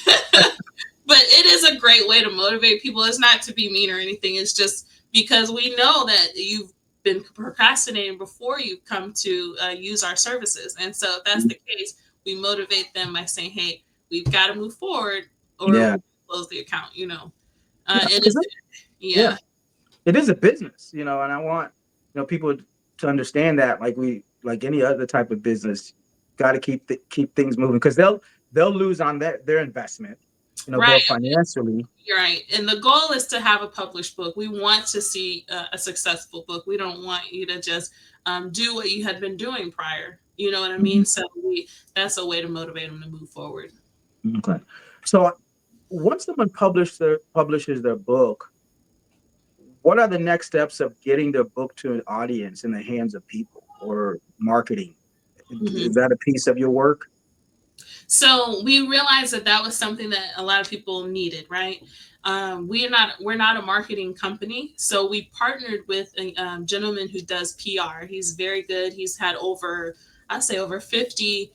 Speaker 1: But it is a great way to motivate people. It's not to be mean or anything. It's just because we know that you've been procrastinating before you come to use our services. And so if that's the case, we motivate them by saying, hey, we've got to move forward or
Speaker 2: Yeah.
Speaker 1: we'll close the account, you know.
Speaker 2: Yeah.
Speaker 1: And
Speaker 2: Because
Speaker 1: it's,
Speaker 2: yeah,
Speaker 1: yeah.
Speaker 2: it is a business, and I want people to understand that, like any other type of business, got to keep things moving because they'll lose on their investment,
Speaker 1: Right.
Speaker 2: both financially.
Speaker 1: You're right. And the goal is to have a published book. We want to see a successful book. We don't want you to just do what you had been doing prior. You know what I
Speaker 2: Mhm.
Speaker 1: mean? So that's a way to motivate them to move forward.
Speaker 2: Okay. So once someone publishes their book, what are the next steps of getting the book to an audience in the hands of people or marketing?
Speaker 1: Mhm.
Speaker 2: Is that a piece of your work?
Speaker 1: So we realized that that was something that a lot of people needed, right? We're not a marketing company, so we partnered with a gentleman who does PR. He's very good. He's had over, I'd say, over 50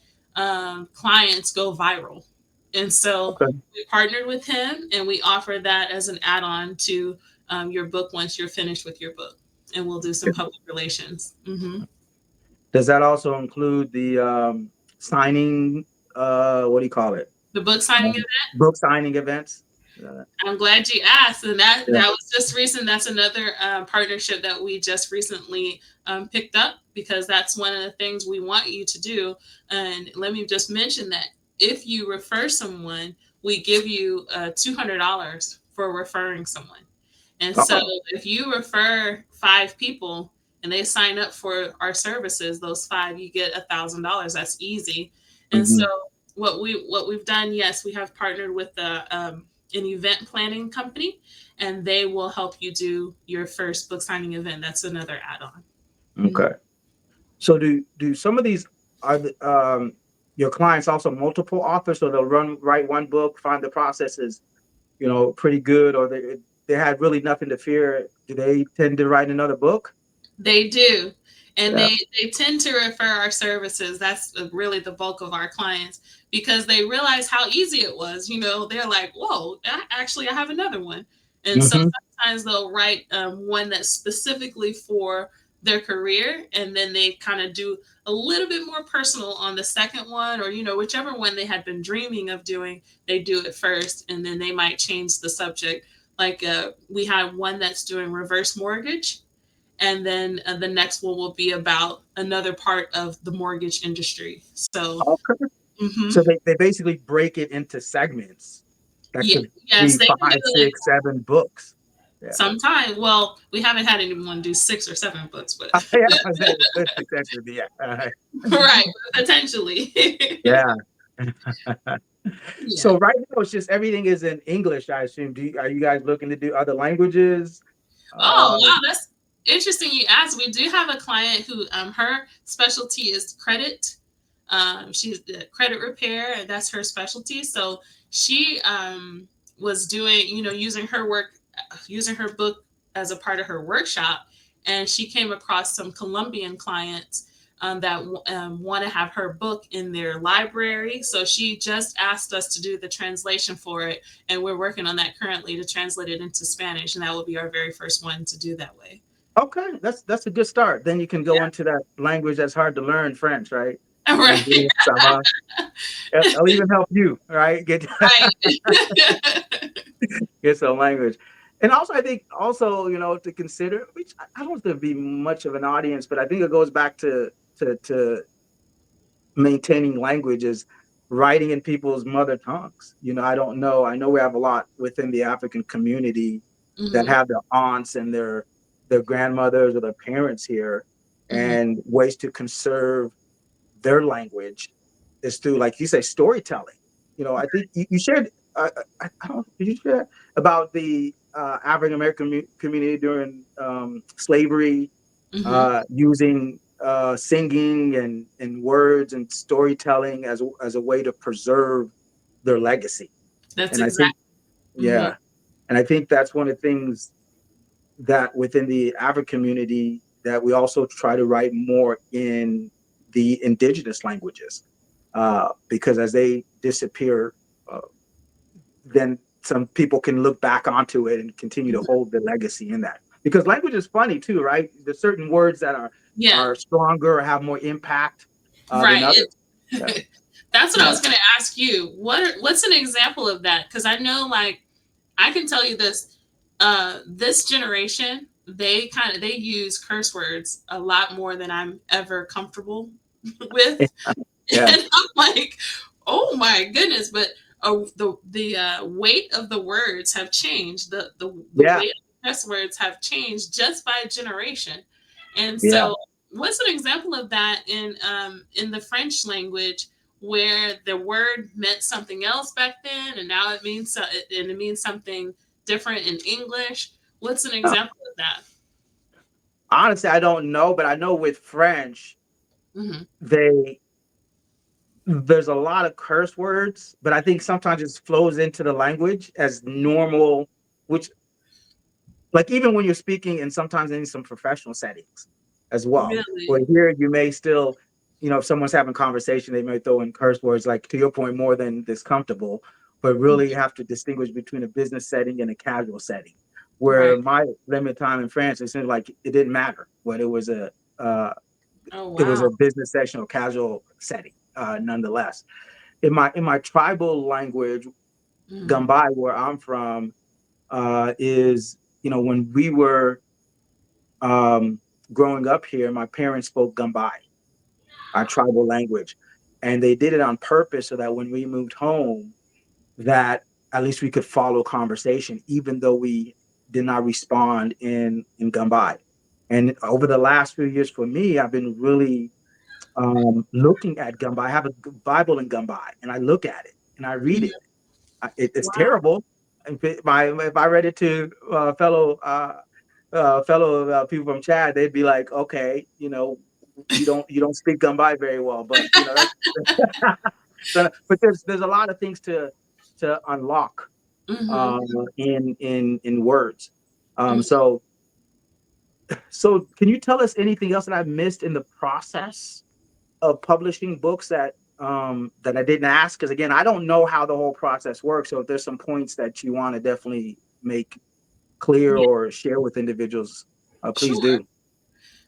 Speaker 1: clients go viral, and so
Speaker 2: Okay.
Speaker 1: we partnered with him, and we offer that as an add-on to your book once you're finished with your book, and we'll do some public relations.
Speaker 2: Does that also include the signing? What do you call it?
Speaker 1: The book signing.
Speaker 2: Um, Book signing events. Uh,
Speaker 1: I'm glad you asked, and that
Speaker 2: yeah.
Speaker 1: that was just recent. That's another partnership that we just recently picked up because that's one of the things we want you to do. And let me just mention that if you refer someone, we give you $200 for referring someone. And so
Speaker 2: Oh.
Speaker 1: if you refer 5 people and they sign up for our services, those 5, you get $1,000. That's easy. And so
Speaker 2: Mhm.
Speaker 1: what we've done, yes, we have partnered with an event planning company, and they will help you do your first book signing event. That's another add-on. Mhm.
Speaker 2: Okay. So do some of these are your clients also multiple authors, so they'll write one book, find the process is pretty good, or they had really nothing to fear. Do they tend to write another book?
Speaker 1: They do. And
Speaker 2: Yeah.
Speaker 1: they tend to refer our services. That's really the bulk of our clients because they realize how easy it was. You know, they're like, whoa, actually, I have another one. And so
Speaker 2: Hmm.
Speaker 1: sometimes they'll write one that's specifically for their career. And then they kind of do a little bit more personal on the second one, or, whichever one they had been dreaming of doing, they do it first. And then they might change the subject. Like we have one that's doing reverse mortgage, and then the next one will be about another part of the mortgage industry. So,
Speaker 2: Okay.
Speaker 1: hmm,
Speaker 2: So they basically break it into segments that
Speaker 1: yeah,
Speaker 2: could be
Speaker 1: yes, they can do
Speaker 2: five,
Speaker 1: it like
Speaker 2: six, 7 books. Yeah.
Speaker 1: sometime. Well, we haven't had anyone do 6 or 7 books, but
Speaker 2: Yeah, I said it could potentially be. Yeah.
Speaker 1: right, potentially.
Speaker 2: Yeah.
Speaker 1: Yeah.
Speaker 2: So right now it's just everything is in English, I assume. Are you guys looking to do other languages?
Speaker 1: Oh,
Speaker 2: Uh,
Speaker 1: wow, that's interesting you asked. We do have a client who her specialty is credit. She's the credit repair, and that's her specialty. So she was doing, using her book as a part of her workshop, and she came across some Colombian clients that want to have her book in their library. So she just asked us to do the translation for it, and we're working on that currently to translate it into Spanish, and that will be our very first one to do that way.
Speaker 2: okay, that's a good start. Then you can go into that language that's hard to learn, French, right?
Speaker 1: Yeah. Right.
Speaker 2: Bonjour, ça va? It'll even help you, right? Get
Speaker 1: Right.
Speaker 2: get some language. And also, I think also, to consider, which I don't think there'd be much of an audience, but I think it goes back to maintaining languages, writing in people's mother tongues. I don't know. I know we have a lot within the African community that
Speaker 1: Hmm.
Speaker 2: have their aunts and their grandmothers or their parents here,
Speaker 1: Hmm.
Speaker 2: and ways to conserve their language is through, like you say, storytelling. I think you shared. I don't. Did you share about the African American community during slavery,
Speaker 1: Hmm.
Speaker 2: using singing and words and storytelling as a way to preserve their legacy?
Speaker 1: That's
Speaker 2: And I think,
Speaker 1: exact. Hmm.
Speaker 2: yeah, and I think that's one of the things that within the African community that we also try to write more in the indigenous languages, because as they disappear, uh, then some people can look back onto it and continue to hold the legacy in that. Because language is funny too, right? There's certain words that
Speaker 1: Yeah.
Speaker 2: are stronger or have more impact than
Speaker 1: Right.
Speaker 2: others. Yeah.
Speaker 1: That's what I
Speaker 2: Yeah.
Speaker 1: was going to ask you. What's an example of that? Because I know, like, I can tell you this. This generation, they use curse words a lot more than I'm ever comfortable with,
Speaker 2: Yeah.
Speaker 1: and I'm like, oh my goodness! But the weight of the words have changed. The
Speaker 2: Yeah.
Speaker 1: weight of the curse words have changed just by generation. And
Speaker 2: Yeah.
Speaker 1: so, what's an example of that in the French language, where the word meant something else back then, and now it means something different in English? What's an
Speaker 2: Uh,
Speaker 1: example of that?
Speaker 2: Honestly, I don't know, but I know with French,
Speaker 1: Hmm.
Speaker 2: they there's a lot of curse words, but I think sometimes it flows into the language as normal, which like even when you're speaking and sometimes in some professional settings as well. Where
Speaker 1: Really?
Speaker 2: here you may still, if someone's having conversation, they may throw in curse words like to your point more than this comfortable, but really
Speaker 1: Mhm.
Speaker 2: have to distinguish between a business setting and a casual setting.
Speaker 1: Right.
Speaker 2: Where my limited time in France, it seemed like it didn't matter whether uh,
Speaker 1: Oh
Speaker 2: it was
Speaker 1: wow.
Speaker 2: a business session or casual setting, nonetheless. In my tribal language,
Speaker 1: Hmm.
Speaker 2: Gambai, where I'm from, is when we were um, growing up here, my parents spoke Gambai, our tribal language, and they did it on purpose so that when we moved home, that at least we could follow conversation, even though we did not respond in Gambai. And over the last few years, for me, I've been really looking at Gambai. I have a Bible in Gambai, and I look at it and I read it.
Speaker 1: Hmm.
Speaker 2: It's
Speaker 1: Wow.
Speaker 2: terrible. If I read it to fellow people from Chad, they'd be like, okay, you don't speak Gumbai very well, but but there's a lot of things to unlock
Speaker 1: Hmm.
Speaker 2: uh, in words. Um,
Speaker 1: Hmm.
Speaker 2: so so can you tell us anything else that I missed in the process of publishing books that I didn't ask? Because again, I don't know how the whole process works. So if there's some points that you want to definitely make clear
Speaker 1: Yeah,
Speaker 2: or share with individuals, please
Speaker 1: sure.
Speaker 2: do.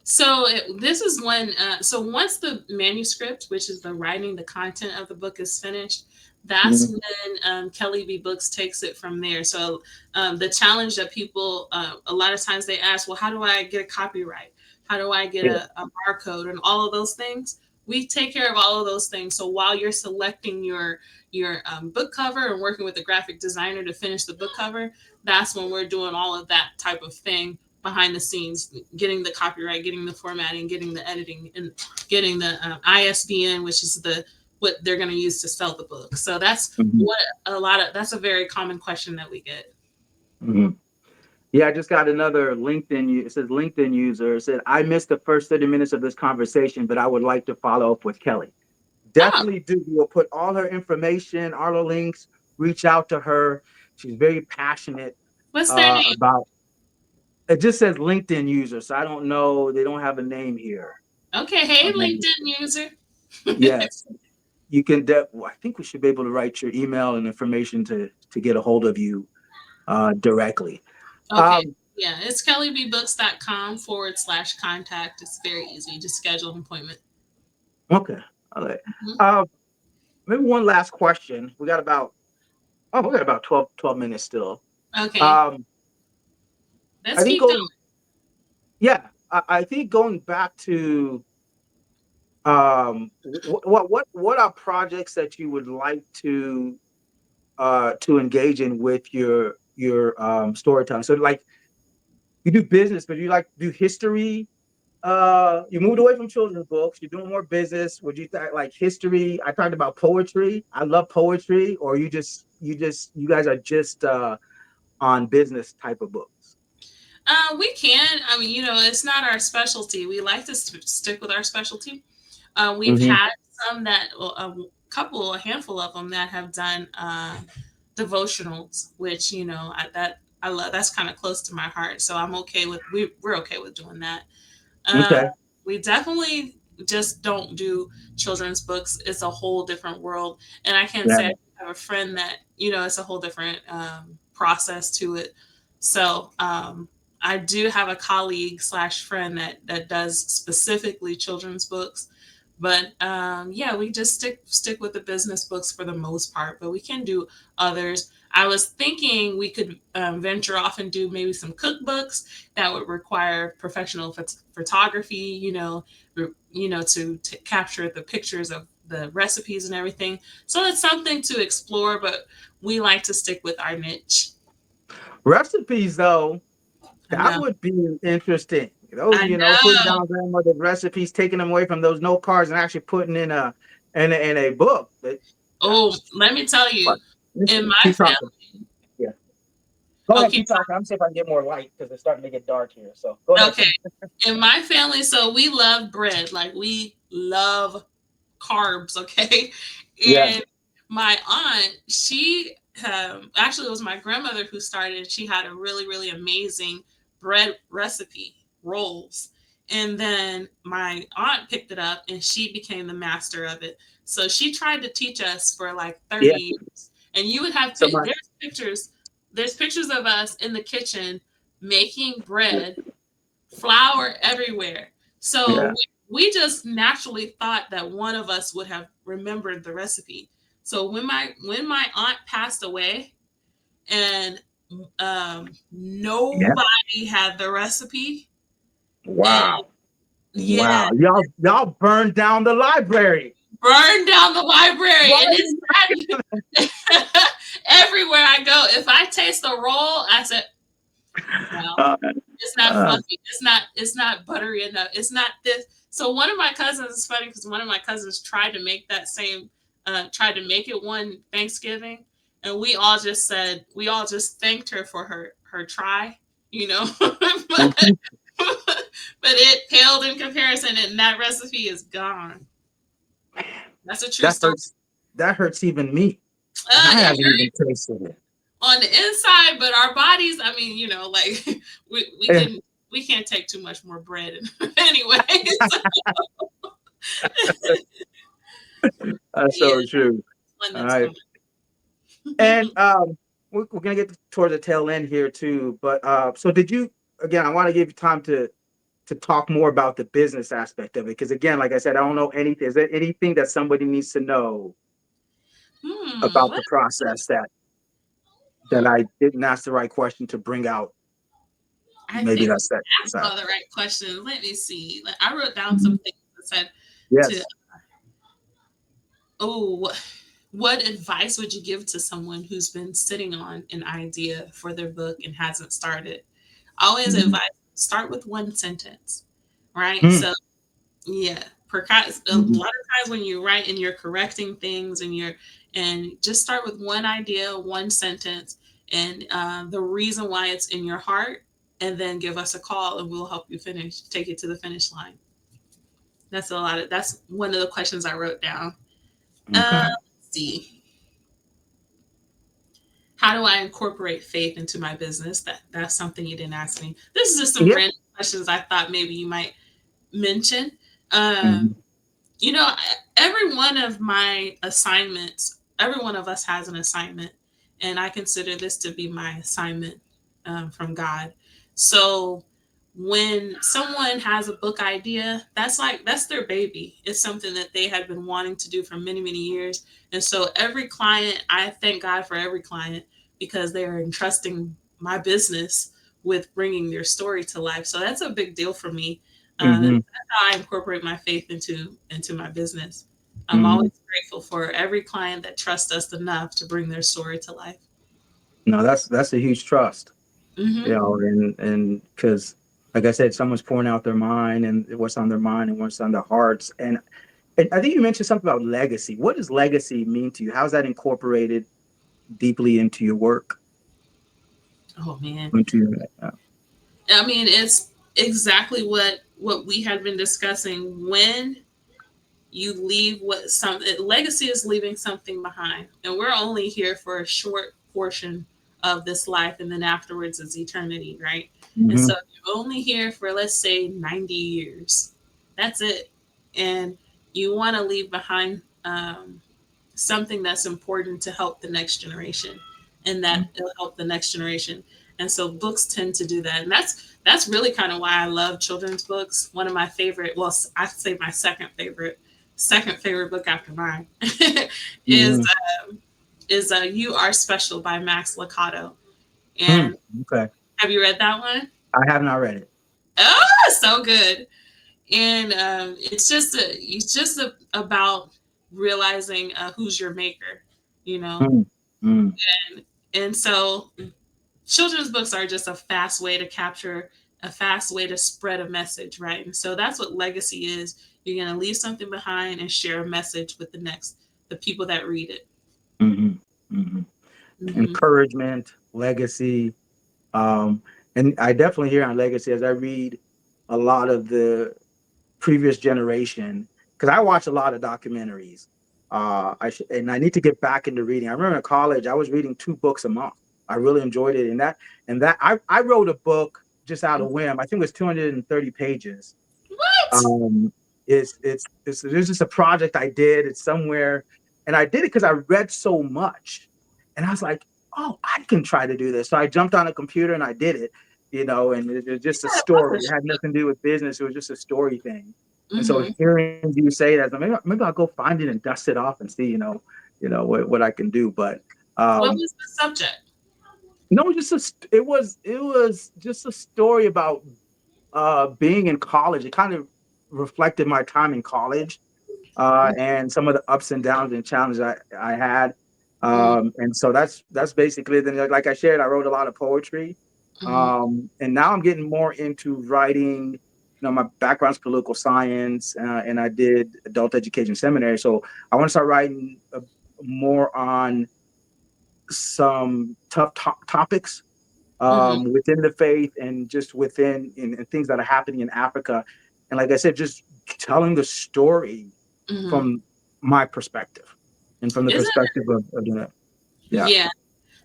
Speaker 1: So this is when. So once the manuscript, which is the writing, the content of the book is finished, that's
Speaker 2: Mhm.
Speaker 1: when Kelly B Books takes it from there. So the challenge that people a lot of times they ask, well, how do I get a copyright? How do I get
Speaker 2: Yeah.
Speaker 1: a barcode and all of those things? We take care of all of those things. So while you're selecting your book cover and working with the graphic designer to finish the book cover, that's when we're doing all of that type of thing behind the scenes, getting the copyright, getting the formatting, getting the editing, and getting the ISBN, which is what they're going to use to sell the book. So
Speaker 2: Mhm.
Speaker 1: that's a very common question that we get.
Speaker 2: Mhm. Yeah, I just got another It says LinkedIn user. It said, I missed the first 30 minutes of this conversation, but I would like to follow up with Kelly.
Speaker 1: Oh,
Speaker 2: Definitely do. We'll put all her information, all her links, reach out to her. She's very passionate
Speaker 1: what's their name?
Speaker 2: about it. Just says LinkedIn user. So I don't know. They don't have a name here.
Speaker 1: Okay, hey
Speaker 2: Um,
Speaker 1: LinkedIn user.
Speaker 2: yes. You can, I think we should be able to write your email and information to get a hold of you directly.
Speaker 1: Okay,
Speaker 2: Um,
Speaker 1: yeah, it's kellybooks.com/contact. It's very easy. Just schedule an appointment.
Speaker 2: okay. All right.
Speaker 1: Mhm.
Speaker 2: Uh, Maybe one last question. We got about 12 minutes still.
Speaker 1: Okay,
Speaker 2: Um,
Speaker 1: let's
Speaker 2: I think
Speaker 1: keep
Speaker 2: going, yeah, I think going back to what are projects that you would like to engage in with your storytelling? So like you do business, but you like do history. You moved away from children's books. You're doing more business. Would you like history? I talked about poetry. I love poetry. Or you guys are just on business type of books.
Speaker 1: We can. I mean, it's not our specialty. We like to stick with our specialty. We've
Speaker 2: Hmm.
Speaker 1: had some that, well, a handful of them that have done devotionals, which I love. That's kind of close to my heart, so I'm okay with we're okay with doing that. Uh,
Speaker 2: Okay.
Speaker 1: we definitely just don't do children's books. It's a whole different world, and I can say
Speaker 2: Yeah.
Speaker 1: I have a friend that it's a whole different process to it. So I do have a colleague slash friend that does specifically children's books, But yeah, we just stick with the business books for the most part, but we can do others. I was thinking we could venture off and do maybe some cookbooks that would require professional photography, to capture the pictures of the recipes and everything. So it's something to explore, but we like to stick with our niche.
Speaker 2: Recipes, though,
Speaker 1: I
Speaker 2: that
Speaker 1: know.
Speaker 2: would be interesting. Those,
Speaker 1: I
Speaker 2: putting
Speaker 1: know.
Speaker 2: down grandmother's recipes, taking them away from those note cards, and actually putting in a book. But
Speaker 1: Oh, let me tell
Speaker 2: but
Speaker 1: you, in
Speaker 2: listen,
Speaker 1: my
Speaker 2: keep talking.
Speaker 1: family,
Speaker 2: Yeah, go ahead,
Speaker 1: okay,
Speaker 2: keep talking. I'm see if I can get more light because it's starting to get dark here. So go ahead.
Speaker 1: okay, in my family, so we love bread. Like we love carbs, okay?
Speaker 2: Yeah,
Speaker 1: And my aunt, she actually it was my grandmother who started. She had a really, really amazing bread recipe, rolls. And then my aunt picked it up and she became the master of it. So she tried to teach us for like 30
Speaker 2: yeah.
Speaker 1: years. And you would have
Speaker 2: So my
Speaker 1: there's pictures of us in the kitchen making bread, flour everywhere. So
Speaker 2: yeah,
Speaker 1: we just naturally thought that one of us would have remembered the recipe. So when my aunt passed away and
Speaker 2: yeah.
Speaker 1: nobody had the recipe, and
Speaker 2: Wow,
Speaker 1: yeah,
Speaker 2: wow. Y'all burned down the library.
Speaker 1: burned down the library,
Speaker 2: Why
Speaker 1: and
Speaker 2: are
Speaker 1: it's
Speaker 2: you
Speaker 1: sad. Everywhere I go, if I taste a roll, I said, "No,
Speaker 2: not?
Speaker 1: it's not
Speaker 2: Uh,
Speaker 1: fluffy. It's not buttery enough. It's not this." So one of my cousins is funny because one of my cousins tried to make that same, tried to make it one Thanksgiving, and we all just thanked her for her try, but
Speaker 2: mhm.
Speaker 1: it paled in comparison, and that recipe is gone. That's a true
Speaker 2: That
Speaker 1: story.
Speaker 2: hurts. That hurts even me, and I
Speaker 1: It
Speaker 2: haven't even tasted it.
Speaker 1: on the inside, but our bodies, I mean, like we
Speaker 2: Eh,
Speaker 1: can we can't take too much more bread anyway. So,
Speaker 2: That's
Speaker 1: yeah,
Speaker 2: so true.
Speaker 1: one
Speaker 2: All
Speaker 1: that's
Speaker 2: right,
Speaker 1: coming.
Speaker 2: and we're gonna get towards the tail end here too. But so did you? Again, I want to give you time to talk more about the business aspect of it, because again, like I said, I don't know anything. Is there anything that somebody needs to know about
Speaker 1: What?
Speaker 2: the process that I didn't ask the right question to bring out?
Speaker 1: I
Speaker 2: Maybe
Speaker 1: think
Speaker 2: that's
Speaker 1: you
Speaker 2: that.
Speaker 1: asked
Speaker 2: That
Speaker 1: all the right questions. Let me see. I wrote down some
Speaker 2: Mhm.
Speaker 1: things that said to,
Speaker 2: Yes.
Speaker 1: oh, what advice would you give to someone who's been sitting on an idea for their book and hasn't started? I always
Speaker 2: Mhm.
Speaker 1: advise start with one sentence, right?
Speaker 2: Mm.
Speaker 1: So yeah, a
Speaker 2: Mhm.
Speaker 1: lot of times when you write and you're correcting things and just start with one idea, one sentence, and the reason why it's in your heart, and then give us a call and we'll help you take it to the finish line. That's one of the questions I wrote down.
Speaker 2: Okay.
Speaker 1: Let's see. How do I incorporate faith into my business? That's something you didn't ask me. This is just some
Speaker 2: Yeah.
Speaker 1: random questions I thought maybe you might mention. Um,
Speaker 2: Mhm.
Speaker 1: You know, every one of my assignments, every one of us has an assignment, and I consider this to be my assignment from God. So when someone has a book idea, that's their baby. It's something that they had been wanting to do for many, many years. And so every client, I thank God for every client because they are entrusting my business with bringing their story to life. So that's a big deal for me. That's
Speaker 2: Mhm.
Speaker 1: how I incorporate my faith into my business. I'm
Speaker 2: Mhm.
Speaker 1: always grateful for every client that trusts us enough to bring their story to life.
Speaker 2: No, that's a huge trust,
Speaker 1: Hmm.
Speaker 2: and because, like I said, someone's pouring out their mind and what's on their mind and what's on their hearts. And I think you mentioned something about legacy. What does legacy mean to you? How's that incorporated deeply into your work?
Speaker 1: Oh man,
Speaker 2: Into your,
Speaker 1: I mean it's exactly what we had been discussing. When you leave what some legacy is leaving something behind, and we're only here for a short portion of this life, and then afterwards is eternity, right? And so
Speaker 2: Mhm.
Speaker 1: you're only here for, let's say, 90 years. That's it. And you want to leave behind something that's important to help the next generation, and that it'll help the next generation. And so books tend to do that, and that's really kind of why I love children's books. One of my favorite, well, I say my second favorite second favorite book after mine is
Speaker 2: Hmm.
Speaker 1: You Are Special by Max Lucado.
Speaker 2: Hmm.
Speaker 1: And
Speaker 2: Okay.
Speaker 1: have you read that one?
Speaker 2: I have not read it.
Speaker 1: Oh, so good. And it's just about realizing who's your maker, you know.
Speaker 2: Hmm. Hmm.
Speaker 1: And so children's books are just a fast way to spread a message, right? And so that's what legacy is. You're going to leave something behind and share a message with the people that read it.
Speaker 2: Hmm. Hmm.
Speaker 1: Hmm.
Speaker 2: Encouragement, legacy. Um, and I definitely hear on legacy as I read a lot of the previous generation, because I watch a lot of documentaries. And I need to get back into reading. I remember in college I was reading 2 books a month. I really enjoyed it. And I wrote a book just out of whim. I think it was 230 pages.
Speaker 1: What?
Speaker 2: Um, it's just a project I did. It's somewhere, and I did it because I read so much, and I was like, oh, I can try to do this. So I jumped on a computer and I did it. And it was
Speaker 1: You
Speaker 2: just a
Speaker 1: gotta
Speaker 2: story.
Speaker 1: publish
Speaker 2: It had nothing to do with business. It was just a story thing.
Speaker 1: it.
Speaker 2: And so
Speaker 1: Hmm.
Speaker 2: hearing you say that, maybe I'll go find it and dust it off and see, what I can do. But
Speaker 1: What
Speaker 2: um,
Speaker 1: was the subject?
Speaker 2: no, it was just a story about being in college. It kind of reflected my time in college, and some of the ups and downs and challenges I had.
Speaker 1: Mm-hmm.
Speaker 2: And so that's basically then, like I shared, I wrote a lot of poetry.
Speaker 1: Hmm.
Speaker 2: And now I'm getting more into writing. My background's political science, and I did adult education seminary. So I want to start writing more on some tough topics,
Speaker 1: Hmm.
Speaker 2: within the faith and just within in things that are happening in Africa. And like I said, just telling the story
Speaker 1: Hmm.
Speaker 2: from my perspective and from the
Speaker 1: Isn't
Speaker 2: perspective of doing it. Yeah.
Speaker 1: Yeah,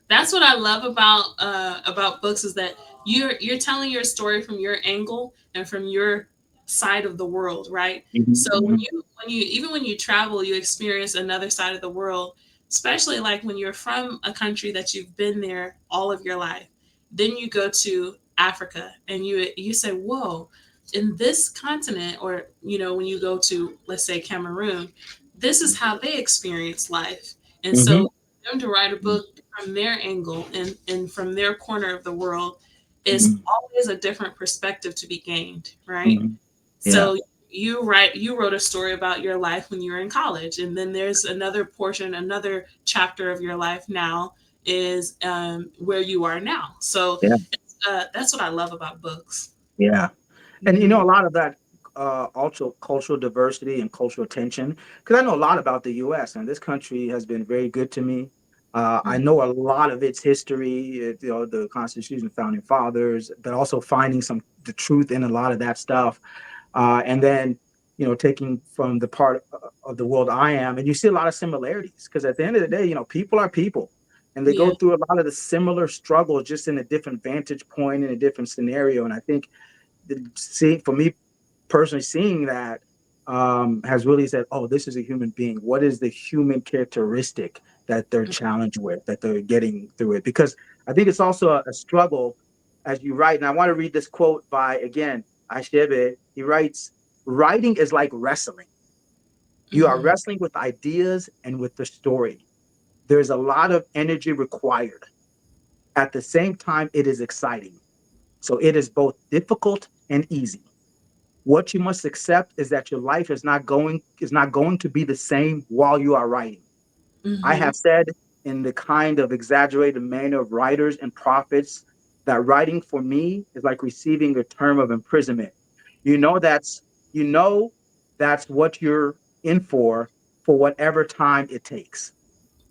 Speaker 1: that's what I love about books is that you're telling your story from your angle and from your side of the world, right?
Speaker 2: Hmm.
Speaker 1: So
Speaker 2: Hmm.
Speaker 1: when you even when you travel, you experience another side of the world, especially like when you're from a country that you've been there all of your life. Then you go to Africa and you say, "Whoa, in this continent," or when you go to, let's say, Cameroon, this is how they experience life. And
Speaker 2: Hmm.
Speaker 1: so them to write a book from their angle and from their corner of the world is
Speaker 2: Hmm.
Speaker 1: always a different perspective to be gained, right?
Speaker 2: Hmm. Yeah.
Speaker 1: So you wrote a story about your life when you were in college, and then there's another portion, another chapter of your life now is where you are now. So
Speaker 2: Yeah.
Speaker 1: that's what I love about books.
Speaker 2: Yeah. And
Speaker 1: Hmm.
Speaker 2: a lot of that, also cultural diversity and cultural tension, because I know a lot about the U.S. and this country has been very good to me. I know a lot of its history, the Constitution, founding fathers, but also finding the truth in a lot of that stuff. And then, taking from the part of the world I am, and you see a lot of similarities because at the end of the day, people are people, and they go
Speaker 1: Yeah.
Speaker 2: through a lot of the similar struggles, just in a different vantage point in a different scenario. And I think for me personally, seeing that, has really said, oh, this is a human being. What is the human characteristic that they're challenged with, that they're getting through it? Because I think it's also a struggle as you write. And I want to read this quote by, again, Ashebe. He writes, writing is like wrestling. You are
Speaker 1: Hmm.
Speaker 2: wrestling with ideas and with the story. There's a lot of energy required. At the same time, it is exciting. So it is both difficult and easy. What you must accept is that your life is not going to be the same while you are writing. I
Speaker 1: Hmm.
Speaker 2: have said in the kind of exaggerated manner of writers and prophets that writing for me is like receiving a term of imprisonment. You know that's you know that's what you're in for whatever time it takes.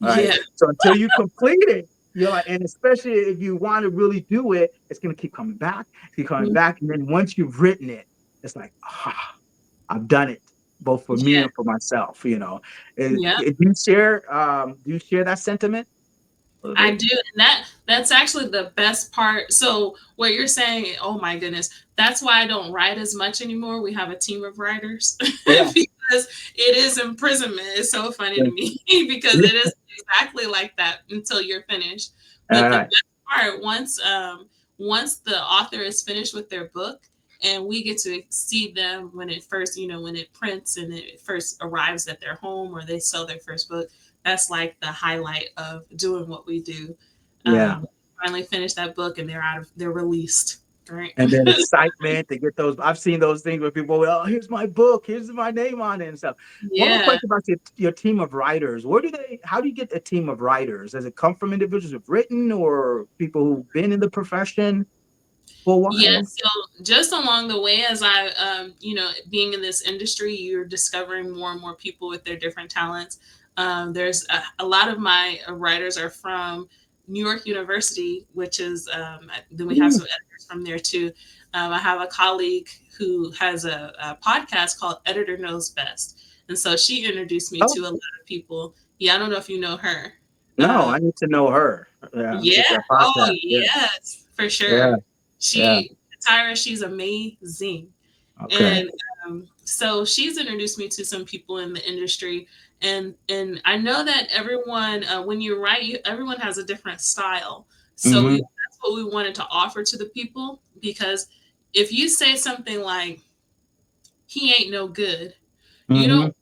Speaker 2: All right.
Speaker 1: Yeah.
Speaker 2: So until you complete it, you're like, and especially if you want to really do it, it's gonna keep coming back. And then once you've written it, it's like, I've done it, both for me
Speaker 1: Yeah.
Speaker 2: and for myself.
Speaker 1: Yeah.
Speaker 2: Do you share that sentiment a little
Speaker 1: I
Speaker 2: bit?
Speaker 1: do, and that's actually the best part. So what you're saying, oh my goodness, that's why I don't write as much anymore. We have a team of writers
Speaker 2: Yeah.
Speaker 1: because it is imprisonment. It's so funny to me because it is exactly like that until you're finished.
Speaker 2: All
Speaker 1: But the
Speaker 2: right.
Speaker 1: best part, once the author is finished with their book, and we get to see them when it first, when it prints and it first arrives at their home or they sell their first book. That's like the highlight of doing what we do.
Speaker 2: Yeah.
Speaker 1: Finally finish that book and they're released, right?
Speaker 2: And then excitement to get those. I've seen those things where people, oh, here's my book, here's my name on it and stuff. One more
Speaker 1: Yeah.
Speaker 2: question about your team of writers. How do you get a team of writers? Does it come from individuals who've written or people who've been in the profession for a
Speaker 1: Yeah,
Speaker 2: while?
Speaker 1: so just along the way, as I, being in this industry, you're discovering more and more people with their different talents. There's a lot of my writers are from New York University, which is, then we have
Speaker 2: Mm.
Speaker 1: some editors from there too. I have a colleague who has a podcast called Editor Knows Best. And so she introduced me
Speaker 2: Oh,
Speaker 1: to a lot of people. Yeah, I don't know if you know her.
Speaker 2: no,
Speaker 1: Um,
Speaker 2: I need to know her. Yeah,
Speaker 1: yeah.
Speaker 2: with that
Speaker 1: Oh,
Speaker 2: podcast. Yeah,
Speaker 1: yes, for
Speaker 2: yeah,
Speaker 1: sure.
Speaker 2: yeah.
Speaker 1: She, Tyra, she's amazing.
Speaker 2: Okay.
Speaker 1: And so she's introduced me to some people in the industry. And I know that everyone, when you write, everyone has a different style. So
Speaker 2: Mm-hmm.
Speaker 1: that's what we wanted to offer to the people, because if you say something like, he ain't no good, you don't
Speaker 2: Mm-hmm.
Speaker 1: want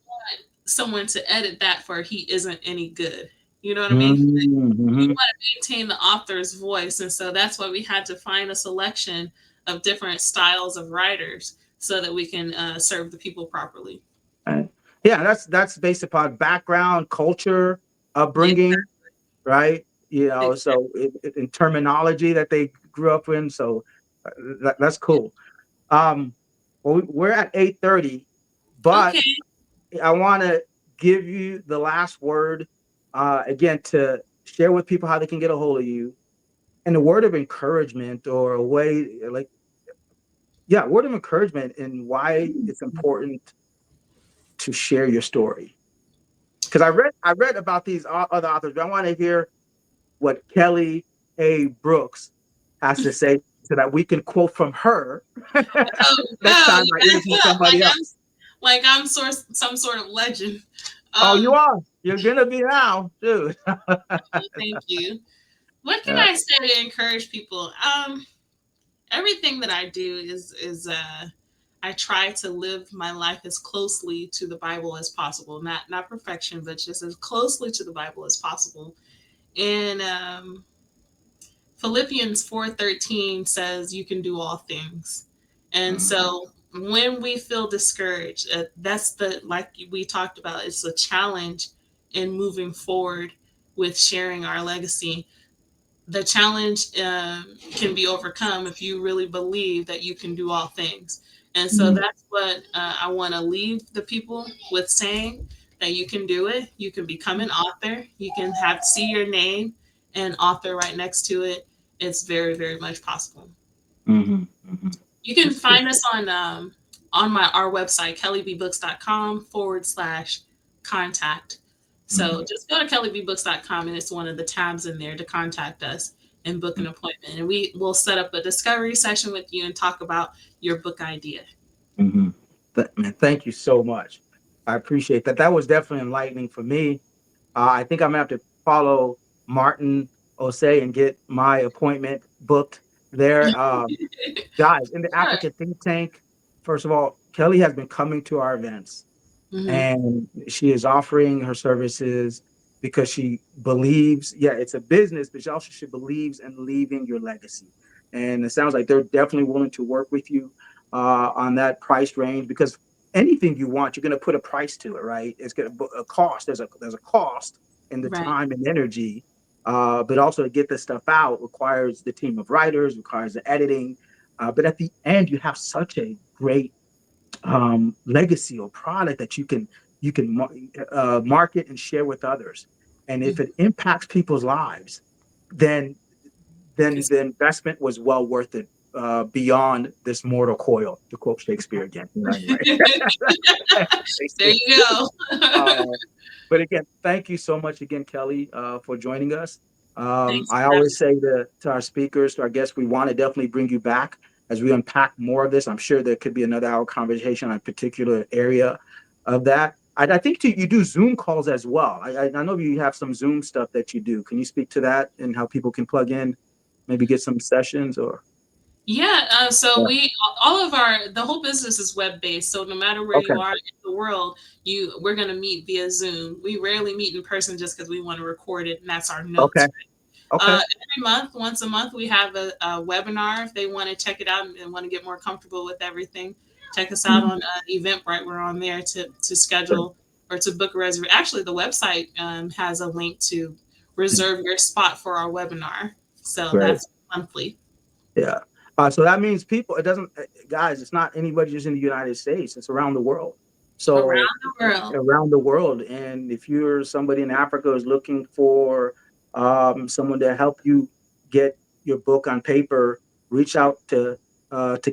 Speaker 1: someone to edit that for he isn't any good. You know what I mean? You
Speaker 2: Mm-hmm.
Speaker 1: want to maintain the author's voice, and so that's why we had to find a selection of different styles of writers so that we can serve the people properly.
Speaker 2: Right. Yeah, that's based upon background, culture,
Speaker 1: Yeah,
Speaker 2: upbringing, right?
Speaker 1: exactly.
Speaker 2: So in terminology that they grew up in. So that's cool. Um, well, we're at 8:30, but
Speaker 1: Okay.
Speaker 2: I want to give you the last word again to share with people how they can get a hold of you and a word of encouragement or a way like yeah, word of encouragement and why it's important to share your story. Because I read about these other authors, but I want to hear what Kellie A. Brooks has to say so that we can quote from her
Speaker 1: Oh
Speaker 2: next
Speaker 1: no,
Speaker 2: time I interview somebody else.
Speaker 1: like I'm some sort of legend.
Speaker 2: Oh, you
Speaker 1: Um,
Speaker 2: are. You're gonna be now, dude.
Speaker 1: Thank you. What can
Speaker 2: Uh,
Speaker 1: I say to encourage people? Everything that I do is I try to live my life as closely to the Bible as possible. Not perfection, but just as closely to the Bible as possible. And Philippians 4:13 says you can do all things. And
Speaker 2: mm,
Speaker 1: so when we feel discouraged, that's the, like we talked about, it's a challenge in moving forward with sharing our legacy. The challenge can be overcome if you really believe that you can do all things. And so
Speaker 2: mm,
Speaker 1: that's what I want to leave the people with, saying that you can do it. You can become an author. You can have see your name and author right next to it. It's very, very much possible.
Speaker 2: mhm, mhm.
Speaker 1: You can
Speaker 2: That's cool.
Speaker 1: find us on my our website, kellybbooks.com/contact. So
Speaker 2: Mhm,
Speaker 1: just go to kellybbooks.com and it's one of the tabs in there to contact us and book
Speaker 2: mm,
Speaker 1: an appointment. And we will set up a discovery session with you and talk about your book idea.
Speaker 2: mhm. Man, thank you so much. I appreciate that. That was definitely enlightening for me. I think I'm gonna have to follow Martin Osei and get my appointment booked there. Guys, in the
Speaker 1: Sure.
Speaker 2: African think tank, first of all, Kellie has been coming to our events
Speaker 1: Hmm.
Speaker 2: and she is offering her services because she believes, yeah, it's a business, but she believes in leaving your legacy. And it sounds like they're definitely willing to work with you on that price range because anything you want, you're going to put a price to it, right? It's going to a cost. There's a cost in the
Speaker 1: Right.
Speaker 2: time and energy, but also to get this stuff out requires the team of writers, requires the editing. But at the end, you have such a great legacy or product that you can market and share with others. And if
Speaker 1: Mhm.
Speaker 2: it impacts people's lives, then
Speaker 1: It's-
Speaker 2: the investment was well worth it beyond this mortal coil, to quote Shakespeare again. Anyway,
Speaker 1: there
Speaker 2: Shakespeare.
Speaker 1: you go.
Speaker 2: Uh, but again, thank you so much again, Kellie, for joining us.
Speaker 1: Thanks
Speaker 2: I
Speaker 1: for having
Speaker 2: always say to our speakers, to our guests, we want to definitely bring you back as we unpack more of this. I'm sure there could be another hour conversation on a particular area of that. I think you do Zoom calls as well. I know you have some Zoom stuff that you do. Can you speak to that and how people can plug in, maybe get some sessions or?
Speaker 1: Yeah, so
Speaker 2: Yeah.
Speaker 1: we all of our the whole business is web based. So no matter where
Speaker 2: Okay.
Speaker 1: you are in the world, we're gonna meet via Zoom. We rarely meet in person just because we want to record it, and that's our
Speaker 2: Okay.
Speaker 1: notes.
Speaker 2: Okay.
Speaker 1: Every month, once a month, we have a webinar. If they want to check it out and want to get more comfortable with everything, check us out
Speaker 2: Mhm.
Speaker 1: on Eventbrite. We're on there to
Speaker 2: Good.
Speaker 1: schedule or to book a reservation. Actually, the website has a link to
Speaker 2: Mhm.
Speaker 1: reserve your spot for our webinar. So
Speaker 2: Great.
Speaker 1: that's monthly
Speaker 2: Yeah. So that means people, it doesn't, guys, it's not anybody just in the United States, it's around the world. So
Speaker 1: around the world.
Speaker 2: around the world. And if you're somebody in Africa who's looking for someone to help you get your book on paper, reach out to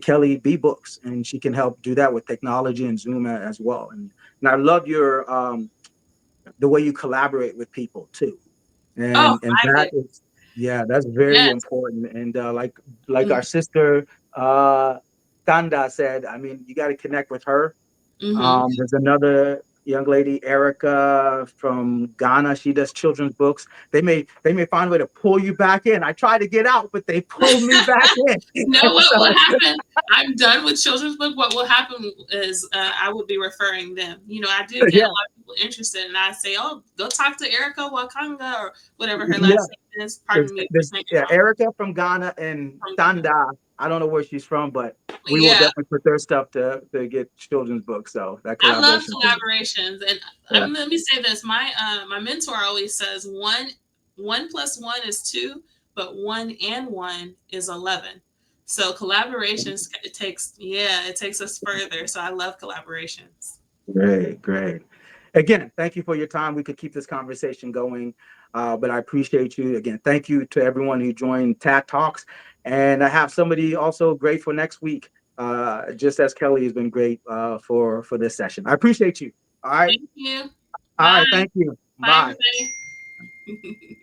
Speaker 2: Kelly B Books, and she can help do that with technology and Zoom as well. And I love your the way you collaborate with people too,
Speaker 1: Oh,
Speaker 2: and
Speaker 1: I
Speaker 2: that
Speaker 1: do.
Speaker 2: is, yeah, that's very
Speaker 1: Yes.
Speaker 2: important. And like
Speaker 1: Mm-hmm.
Speaker 2: our sister uh Tanda said, I mean, you got to connect with her.
Speaker 1: Mm-hmm.
Speaker 2: There's another young lady, Erica from Ghana. She does children's books. They may find a way to pull you back in. I try to get out, but they pull me back in.
Speaker 1: No,
Speaker 2: And
Speaker 1: what
Speaker 2: so
Speaker 1: happened? I'm done with children's book. What will happen is I will be referring them. I do get a
Speaker 2: yeah,
Speaker 1: lot of people interested, and I say, "Oh, go talk to Erica Wakanga or whatever her
Speaker 2: yeah.
Speaker 1: last name is." Pardon me for saying it
Speaker 2: Yeah,
Speaker 1: wrong.
Speaker 2: Erica from Ghana and
Speaker 1: From Ghana.
Speaker 2: Tanda. I don't know where she's from, but we will
Speaker 1: Yeah,
Speaker 2: definitely put their stuff to get children's books. So that
Speaker 1: I love
Speaker 2: collaboration thing.
Speaker 1: collaborations, and
Speaker 2: Yeah.
Speaker 1: let me say this: my mentor always says one plus one is two, but one and one is 11. So collaborations it takes us further. So I love collaborations.
Speaker 2: Great, great. Again, thank you for your time. We could keep this conversation going, but I appreciate you. Again, thank you to everyone who joined TAT Talks. And I have somebody also great for next week, just as Kelly has been great for this session. I appreciate you. All right.
Speaker 1: Thank you.
Speaker 2: All
Speaker 1: Bye.
Speaker 2: right. Thank you.
Speaker 1: Bye,
Speaker 2: Bye.
Speaker 1: everybody.